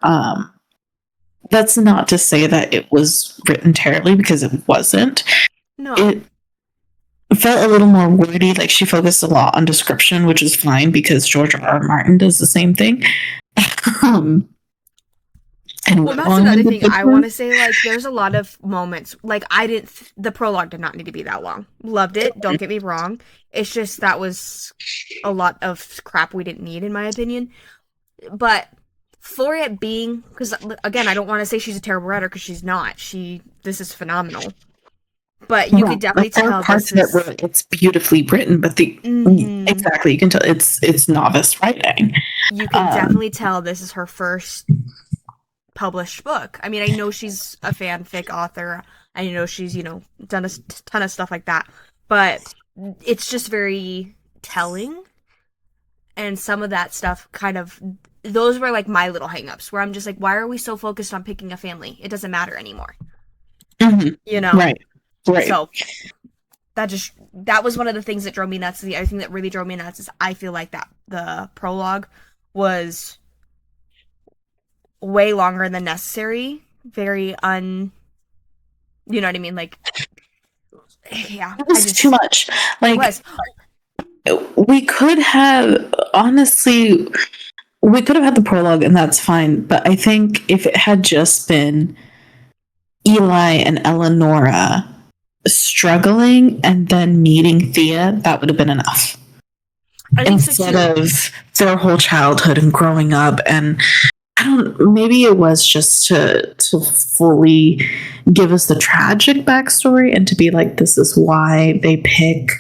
That's not to say that it was written terribly because it wasn't. No. It felt a little more wordy, like she focused a lot on description, which is fine because George R. R. Martin does the same thing. um, and Well, went that's long another winded thing I business. want to say. Like, there's a lot of moments. Like, the prologue did not need to be that long. Loved it. Don't get me wrong. It's just that was a lot of crap we didn't need, in my opinion. But for it being, because again, I don't want to say she's a terrible writer because she's not. This is phenomenal. But you Yeah, could definitely like there are tell this parts of it is. where it's beautifully written, but the Mm-hmm. exactly you can tell it's novice writing. You can Um, definitely tell this is her first published book. I mean, I know she's a fanfic author. I know she's, done a ton of stuff like that. But it's just very telling. And some of that stuff kind of. Those were like my little hangups where I'm just like, why are we so focused on picking a family? It doesn't matter anymore. mhm, You know? right, right. So that was one of the things that drove me nuts. The other thing that really drove me nuts is I feel like that the prologue was way longer than necessary. Very you know what I mean? Like, yeah, It was too much. it Like was. we could have honestly, we could have had the prologue, and that's fine. But I think if it had just been Eli and Eleonora struggling and then meeting Thea, that would have been enough. I think so Instead too. of their whole childhood and growing up, and I don't. Maybe it was just to fully give us the tragic backstory and to be like, this is why they pick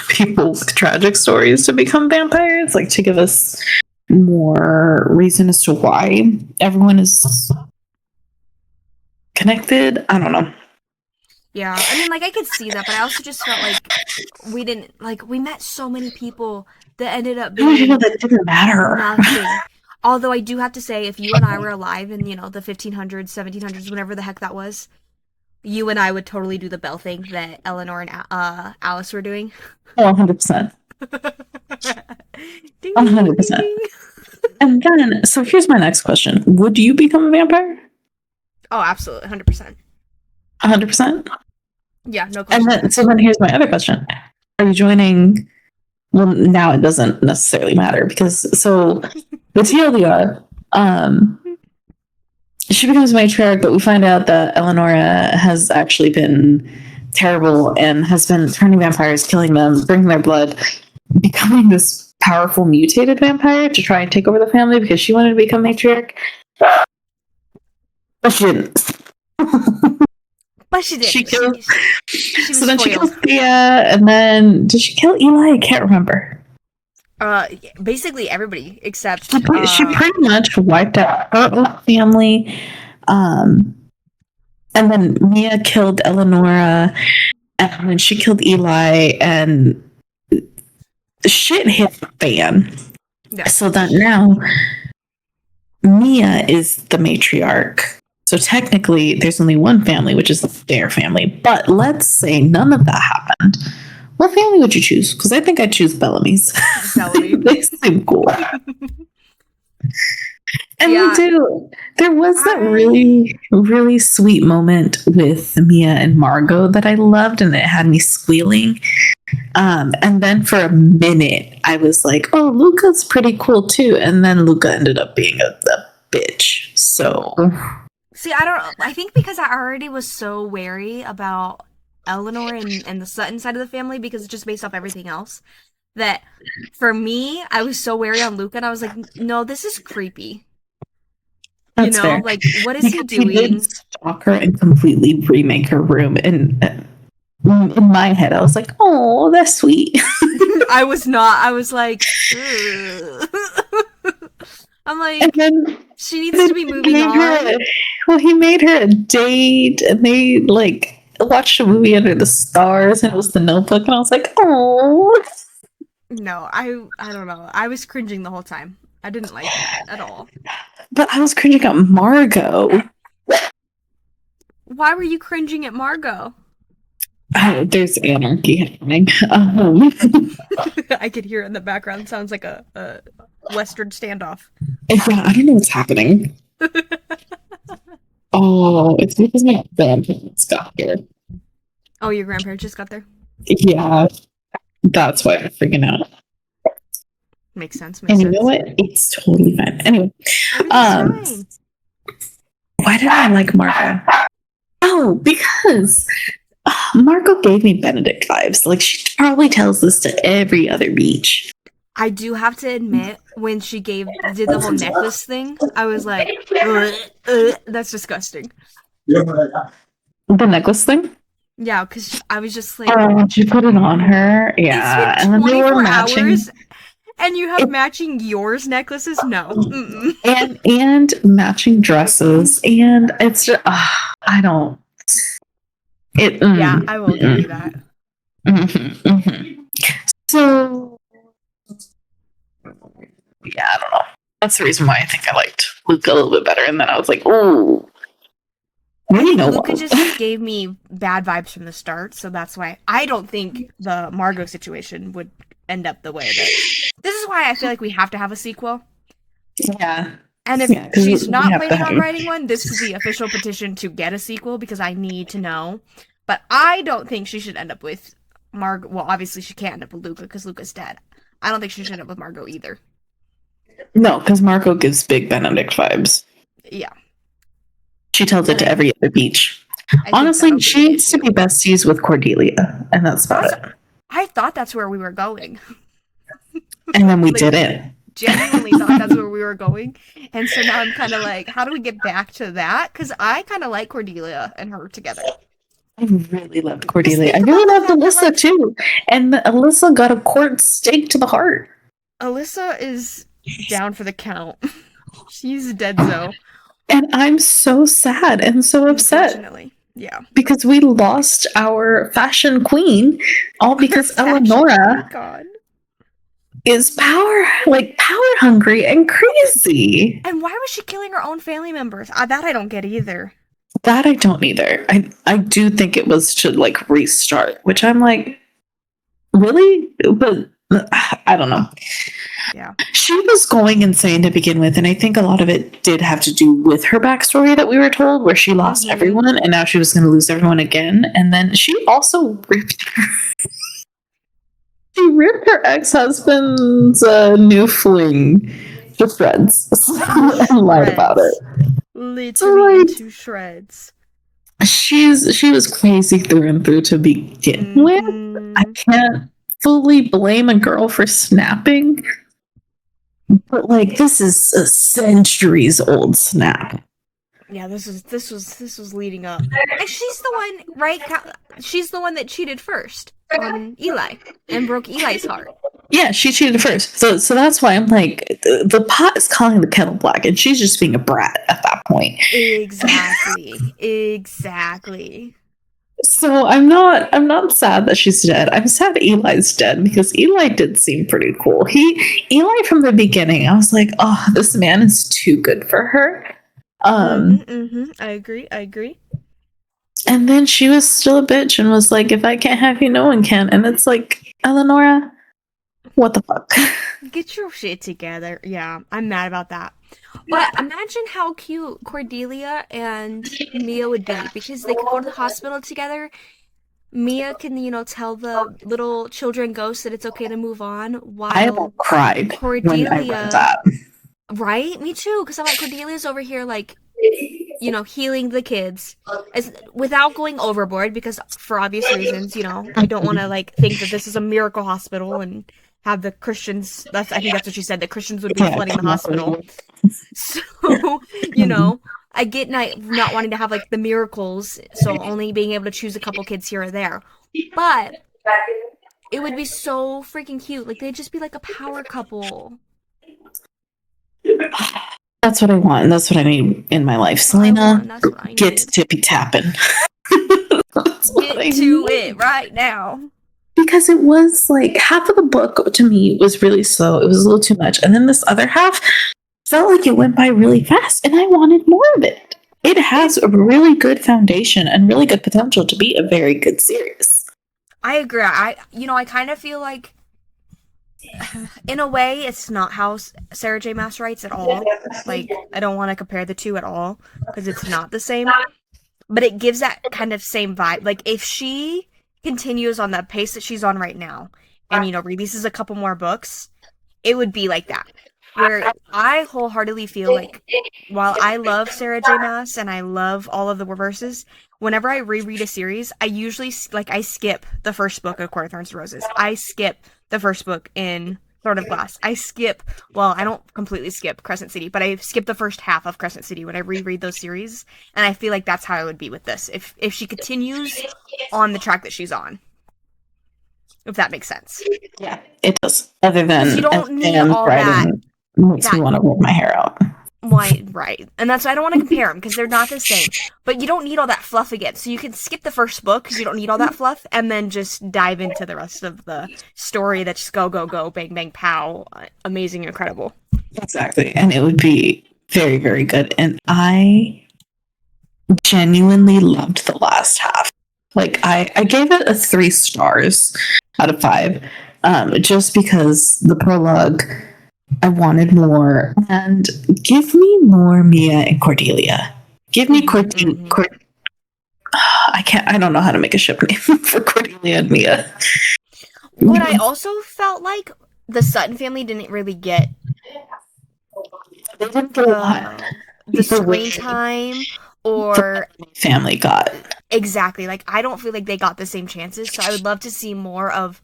people with tragic stories to become vampires, like to give us more reason as to why everyone is connected. I don't know. Yeah, I mean, like I could see that, but I also just felt like we met so many people that ended up I don't know being that it didn't matter. nothing. Although I do have to say, if you and I were alive in the 1500s, 1700s, whenever the heck that was, you and I would totally do the bell thing that Eleanor and Alice were doing. Oh, 100%. Ding ding ding ding 100%. ding. And then, so here's my next question. Would you become a vampire? Oh, absolutely, 100%. 100%? Yeah, no And question. then here's my other question. Are you joining? Well, now it doesn't necessarily matter because, so the TLDR, she becomes matriarch, but we find out that Eleonora has actually been terrible and has been turning vampires, killing them, drinking their blood, becoming this powerful mutated vampire to try and take over the family because she wanted to become matriarch. But she didn't. But she did. She killed. She was So then she foiled. kills Thea, and then did she kill Eli? I can't remember. Basically everybody except She pretty much wiped out her own family. Um, And then Mia killed Eleonora, and then she killed Eli, and shit hit the fan. Yeah. So that now Mia is the matriarch. So technically, there's only one family, which is their family. But let's say none of that happened. What family would you choose? Because I think I'd choose Bellamy's. Bellamy. They seem cool. And Yeah. they do. There was that really, really sweet moment with Mia and Margot that I loved, and it had me squealing. And then for a minute, I was like, "Oh, Luca's pretty cool too." And then Luca ended up being a bitch. So, see, I think because I already was so wary about Eleanor and the Sutton side of the family, because it's just based off everything else, that for me, I was so wary on Luca, and I was like, no, this is creepy. that's fair. Like, what is he doing? He did stalk her and completely remake her room. And in my head, I was like, "Oh, that's sweet." I was not. I was like, ugh. I'm like, and then, she needs to be moving on. He made her a date, and they like watched a movie under the stars, and it was The Notebook, and I was like, "Oh." No, I don't know. I was cringing the whole time. I didn't like it at all. But I was cringing at Margot. Why were you cringing at Margot? Oh, there's anarchy happening. I could hear it in the background. It sounds like a Western standoff. Yeah, I don't know what's happening. Oh, it's because my grandparents got here. Oh, your grandparents just got there? Yeah, that's why I'm freaking out. Makes sense. And you know what? It's totally fine. Anyway, fine. Why did I like Margot? Oh, because Margot gave me Benedict vibes. Like, she probably tells this to every other beach. I do have to admit, when she did the whole necklace thing, I was like, that's disgusting. The necklace thing? Yeah, because I was just like, oh, she put it on her. Yeah, and then they were matching. Hours, and you have matching yours necklaces? No. Mm-mm. And matching dresses, and it's just, I don't. Yeah, I will give you that. So, yeah, I don't know. That's the reason why I think I liked Luca a little bit better, and then I was like, "Ooh." Luca just gave me bad vibes from the start, so that's why I don't think the Margot situation would end up the way that. This is why I feel like we have to have a sequel. Yeah. And if she's not planning on writing one, this is the official petition to get a sequel, because I need to know. But I don't think she should end up with Margot. Well, obviously she can't end up with Luca because Luca's dead. I don't think she should end up with Margot either. No, because Margot gives big Benedict vibes. Yeah. She tells it to every other beach. Honestly, she needs to be besties with Cordelia, and that's about it. I thought that's where we were going. And then we did it. Genuinely thought that's where we were going. And so now I'm kind of like, how do we get back to that? Because I kind of like Cordelia and her together. I really loved Cordelia. I really loved Alyssa too. And Alyssa got a court stake to the heart. Alyssa is down for the count. She's dead though. And I'm so sad and so upset. Unfortunately. Yeah. Because we lost our fashion queen, all because Eleonora is power hungry and crazy. And why was she killing her own family members? That I don't get either. That I don't either. I do think it was to like restart, which I'm like, really? But I don't know. Yeah. She was going insane to begin with, and I think a lot of it did have to do with her backstory that we were told, where she lost everyone, and now she was going to lose everyone again. And then she also ripped her ex-husband's new fling to shreds and lied about it. Literally to shreds. She was crazy through and through to begin with. I can't fully blame a girl for snapping, but like, this is a centuries old snap. Yeah, this was leading up. And she's the one, right? She's the one that cheated first. on Eli and broke Eli's heart. Yeah, she cheated first. So that's why I'm like, the pot is calling the kettle black, and she's just being a brat at that point. Exactly. Exactly. So I'm not sad that she's dead. I'm sad Eli's dead because Eli did seem pretty cool. Eli from the beginning, I was like, oh, this man is too good for her. I agree. I agree. And then she was still a bitch and was like, if I can't have you, no one can. And it's like, Eleonora, what the fuck? Get your shit together. Yeah, I'm mad about that. But imagine how cute Cordelia and Mia would be because they could go to the hospital together. Mia can, tell the little children ghosts that it's okay to move on, I while cried when I read Cordelia, that. right? Me too, because I'm like, Cordelia's over here, like, healing the kids without going overboard, because for obvious reasons, I don't want to, like, think that this is a miracle hospital and have the Christians, I think that's what she said, that Christians would be flooding the hospital. So, I get not wanting to have, like, the miracles, so only being able to choose a couple kids here or there. But it would be so freaking cute. Like, they'd just be like a power couple. That's what I want. That's what I need in my life. Selena, get to tippy tapping. Get to it right now. Because it was like half of the book to me was really slow. It was a little too much. And then this other half felt like it went by really fast and I wanted more of it. It has a really good foundation and really good potential to be a very good series. I agree. I kind of feel like, in a way, it's not how Sarah J. Maas writes at all. Like, I don't want to compare the two at all because it's not the same. But it gives that kind of same vibe. Like, if she continues on the pace that she's on right now and, releases a couple more books, it would be like that. Where I wholeheartedly feel like, while I love Sarah J. Maas and I love all of the reverses, whenever I reread a series, I usually, I skip the first book of Court of Thorns and Roses. I skip the first book in Throne of Glass. I don't completely skip Crescent City, but I skip the first half of Crescent City when I reread those series, and I feel like that's how I would be with this. If she continues on the track that she's on. If that makes sense. Yeah, it does. Other than you don't need all that. Makes me want to rip my hair out. Right. And that's why I don't want to compare them, because they're not the same. But you don't need all that fluff again. So you can skip the first book, because you don't need all that fluff, and then just dive into the rest of the story that's just go, go, go, bang, bang, pow. Amazing, incredible. Exactly. And it would be very, very good. And I genuinely loved the last half. Like, I gave it a 3 stars out of 5, just because the prologue, I wanted more. And give me more Mia and Cordelia. Give me I don't know how to make a ship name for Cordelia and Mia. What I also felt like the Sutton family didn't really get the screen time, or family got. Exactly. Like, I don't feel like they got the same chances, so I would love to see more of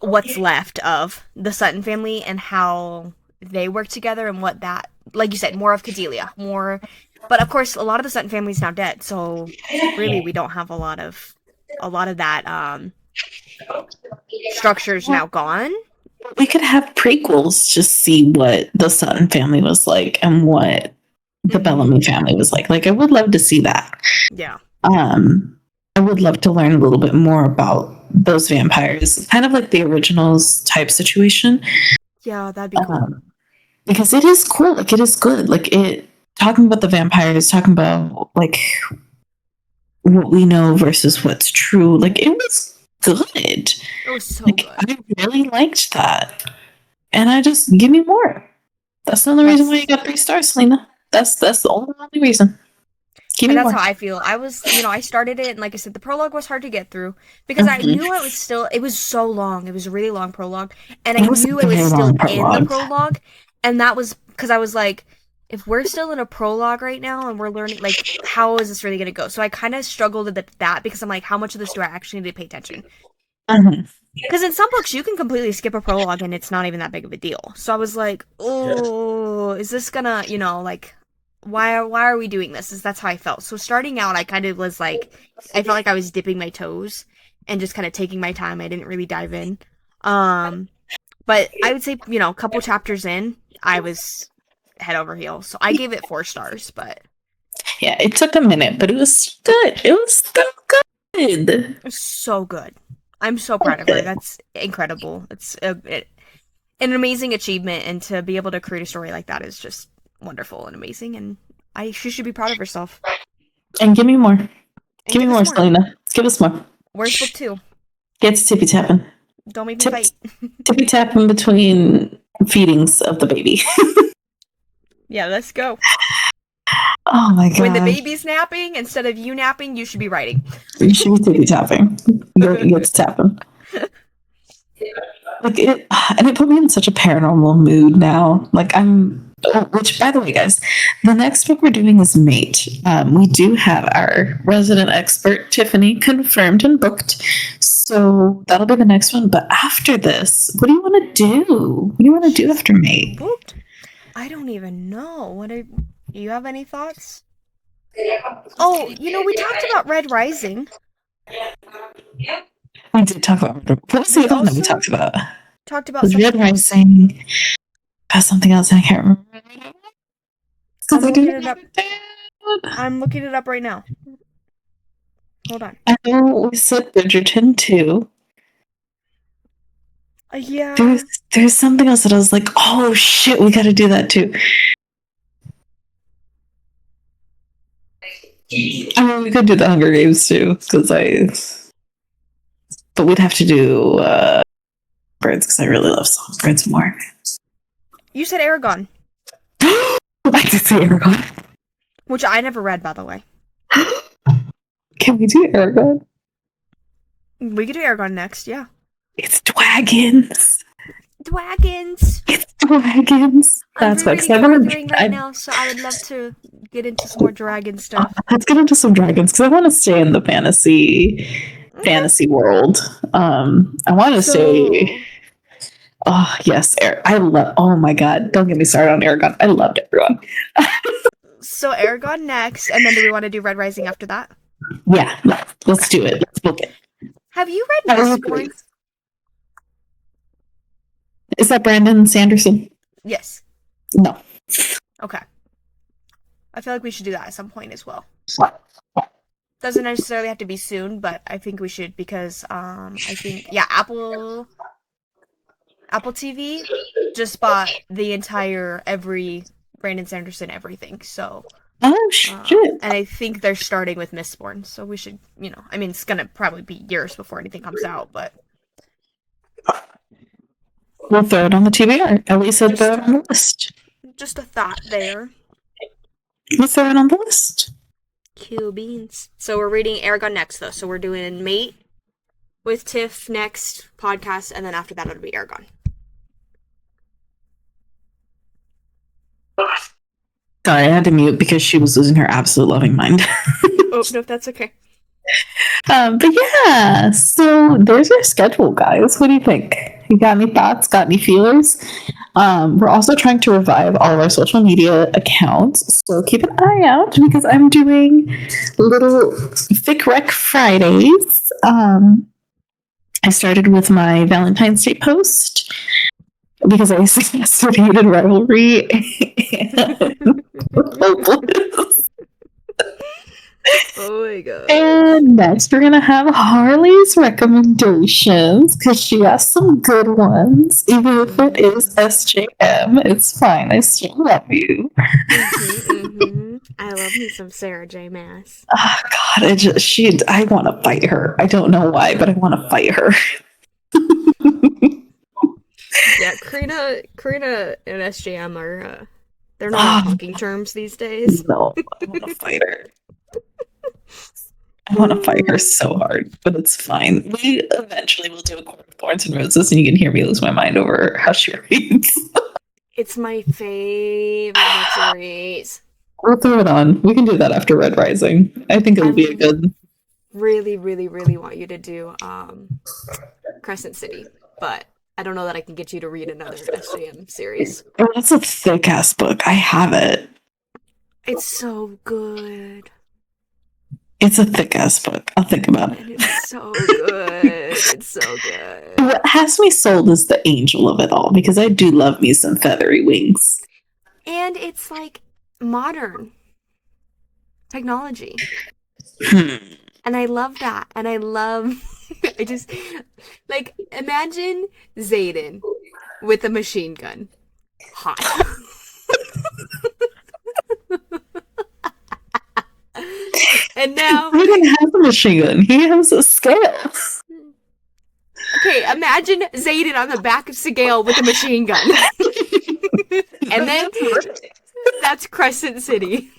what's left of the Sutton family and how they work together, and what that, like you said, more of Cordelia, more. But of course, a lot of the Sutton family is now dead, so really we don't have a lot of that structure's now gone. We could have prequels to see what the Sutton family was like and what the Bellamy family was like. Like, I would love to see that. Yeah. I would love to learn a little bit more about those vampires, kind of like the originals type situation. Yeah, that'd be cool. Because it is cool. Like, it is good. Like, talking about the vampires, talking about like what we know versus what's true. Like, it was good. It was so good. I really liked that. And I just, give me more. That's the only reason why you got 3 stars, Selena. That's the only reason. And that's how I feel. I was, I started it, and like I said, the prologue was hard to get through because I knew it was so long. It was a really long prologue, and I knew it was still in the prologue, and that was because I was like, if we're still in a prologue right now and we're learning, like, how is this really going to go? So I kind of struggled with that because I'm like, how much of this do I actually need to pay attention? Because in some books, you can completely skip a prologue and it's not even that big of a deal. So I was like, oh, is this gonna, like, why are we doing this? That's how I felt. So starting out, I kind of was like, I felt like I was dipping my toes and just kind of taking my time. I didn't really dive in. But I would say, a couple chapters in, I was head over heels. So I gave it 4 stars, but Yeah, it took a minute, but it was good. It was still good. it's so good. I'm so proud of her. That's incredible. It's an amazing achievement, and to be able to create a story like that is just wonderful and amazing, and she should be proud of herself. And give me more. And give me more, Selena. Give us more. Where's book 2? Get to tippy tapping. Don't make me fight. Tippy tapping between feedings of the baby. Yeah, let's go. Oh my god. When the baby's napping, instead of you napping, you should be writing. You should be tippy tapping. It's tapping. Like it, and it put me in such a paranormal mood now. Like which, by the way, guys, the next book we're doing is Mate. We do have our resident expert Tiffany confirmed and booked, so that'll be the next one. But after this, what do you want to do? What do you want to do after Mate? Booked? I don't even know. You have any thoughts? Oh, we talked about Red Rising. We did talk about what was the other one that we talked about? Talked about Red Rising. About something else, I can't remember. I'm looking it up. I'm looking it up right now. Hold on. I know we said Bridgerton too. Yeah. There's something else that I was like, oh shit, we got to do that too. I mean, we could do the Hunger Games too, but we'd have to do Birds because I really love Songbirds more. You said Aragon. I did say Aragon. Which I never read, by the way. Can we do Aragon? We could do Aragon next, yeah. It's dragons. It's dragons. That's what I'm reading right now, so I would love to get into some more dragon stuff. Let's get into some dragons because I want to stay in the fantasy world. I want to stay. Oh yes, oh my god! Don't get me started on Aragon. I loved Aragon. So Aragon next, and then do we want to do Red Rising after that? Yeah, let's do it. Let's book it. Have you read Mistborn? Is that Brandon Sanderson? Yes. No. Okay. I feel like we should do that at some point as well. Doesn't necessarily have to be soon, but I think we should because I think Apple TV just bought the entire every Brandon Sanderson everything. So shit. and I think they're starting with Mistborn, so we should, I mean, it's gonna probably be years before anything comes out, but we'll throw it on the TBR. At least throw it on the list. Just a thought there. We'll throw it on the list. Cool beans. So we're reading Aragon next, though. So we're doing Mate with Tiff next podcast, and then after that it'll be Aragon. Sorry, I had to mute because she was losing her absolute loving mind. Oh, no, that's okay. But yeah, so there's our schedule, guys. What do you think? You got any thoughts? Got any feelers? We're also trying to revive all of our social media accounts, so keep an eye out because I'm doing little Fic Rec Fridays. I started with my Valentine's Day post because I studied Rivalry and Hopeless. Oh my god. And next we're gonna have Harley's recommendations because she has some good ones. Even if it is SJM, it's fine. I still love you. I love me some Sarah J. Maas. Oh god, I want to fight her. I don't know why, but I want to fight her. Yeah, Karina and SJM are they're not on talking terms these days. No, I want to fight her. I want to fight her so hard, but it's fine. We eventually will do a Court of Thorns and Roses, and you can hear me lose my mind over how she reads. It's my favorite series. We'll throw it on. We can do that after Red Rising. I think it'll be a good. Really, really, really want you to do Crescent City, but I don't know that I can get you to read another SJM series. Oh, that's a thick ass book. I have it. It's so good. It's a thick ass book. I'll think about And it. it's so good. It's so good. What has me sold is the angel of it all, because I do love me some feathery wings. And it's like modern technology. And I love that. And I love, I just, like, imagine Zayden with a machine gun. Hot. And now, He didn't have a machine gun. He has a scale. okay, imagine Zayden on the back of Sigale with a machine gun. And then, that's Crescent City.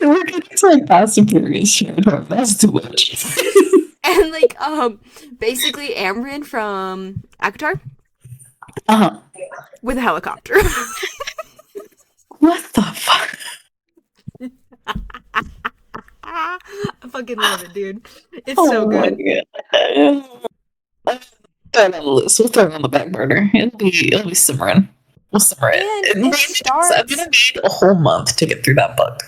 We're getting to like Fast and Furious shit. That's too much. And like, basically Amrin from Akatar with a helicopter. What the fuck? I fucking love it, dude. It's so good. Throw it on the list. We'll throw it on the back burner. It'll be simmering. We'll simmer it. And it starts. I'm gonna need a whole month to get through that book.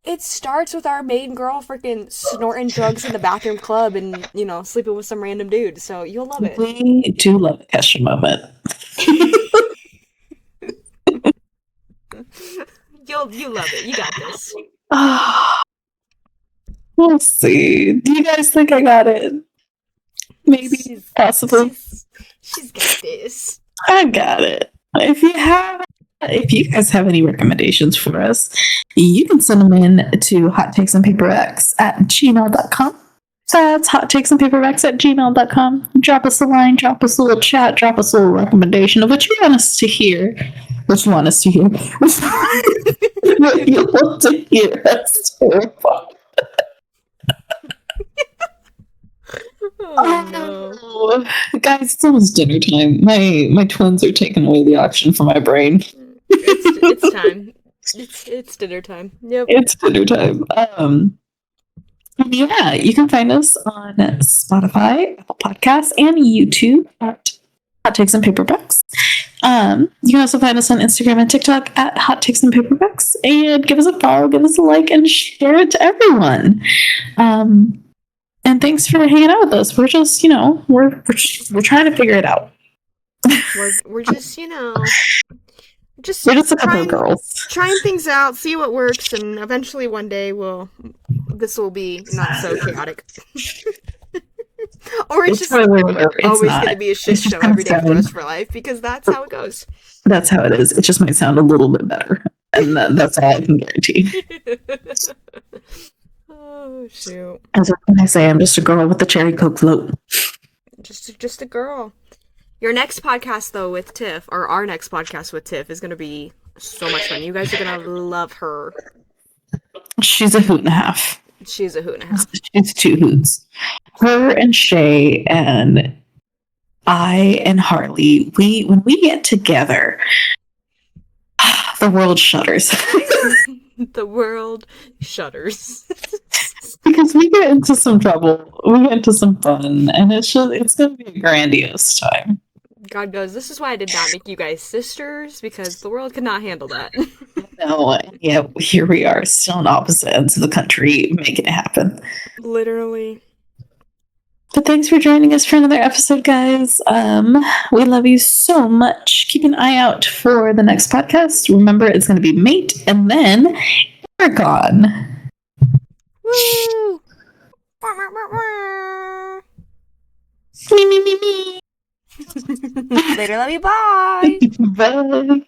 It starts with our main girl freaking snorting drugs in the bathroom club and, you know, sleeping with some random dude. So you'll love it. We do love a Kesha moment. You'll love it. You got this. We'll see. Do you guys think I got it? Maybe. Possibly. She's got this. I got it. If you guys have any recommendations for us, you can send them in to hottakesandpaperbacks@gmail.com. That's hottakesandpaperbacks@gmail.com. Drop us a line, drop us a little chat, drop us a little recommendation of what you want us to hear. What you want us to hear. What you want to hear. That's terrifying. Oh no. Guys, it's almost dinner time. My twins are taking away the oxygen from my brain. It's time. It's dinner time. Yep. It's dinner time. Yeah, you can find us on Spotify, Apple Podcasts, and YouTube at Hot Takes and Paperbacks. You can also find us on Instagram and TikTok at Hot Takes and Paperbacks, and give us a follow, give us a like, and share it to everyone. And thanks for hanging out with us. We're just, we're trying to figure it out. We're just, we're just a couple of girls trying things out, see what works, and eventually one day this will be not so chaotic. Or it's just always going to be a shit show every day for the rest of our life, because that's how it goes. That's how it is. It just might sound a little bit better, and that's all I can guarantee. Oh shoot! As what can I say? I'm just a girl with a cherry Coke float. Just a girl. Your next podcast, though, with Tiff, or our next podcast with Tiff, is going to be so much fun. You guys are going to love her. She's a hoot and a half. She's a hoot and a half. She's two hoots. Her and Shay and I and Harley, when we get together, the world shudders. The world shudders. Because we get into some trouble, we get into some fun, and it's going to be a grandiose time. God goes, this is why I did not make you guys sisters, because the world could not handle that. No, yeah, here we are, still on opposite ends of the country, making it happen. Literally. But thanks for joining us for another episode, guys. We love you so much. Keep an eye out for the next podcast. Remember, it's going to be Mate and then Aragon. Woo! Me. Later, love you, bye! Bye.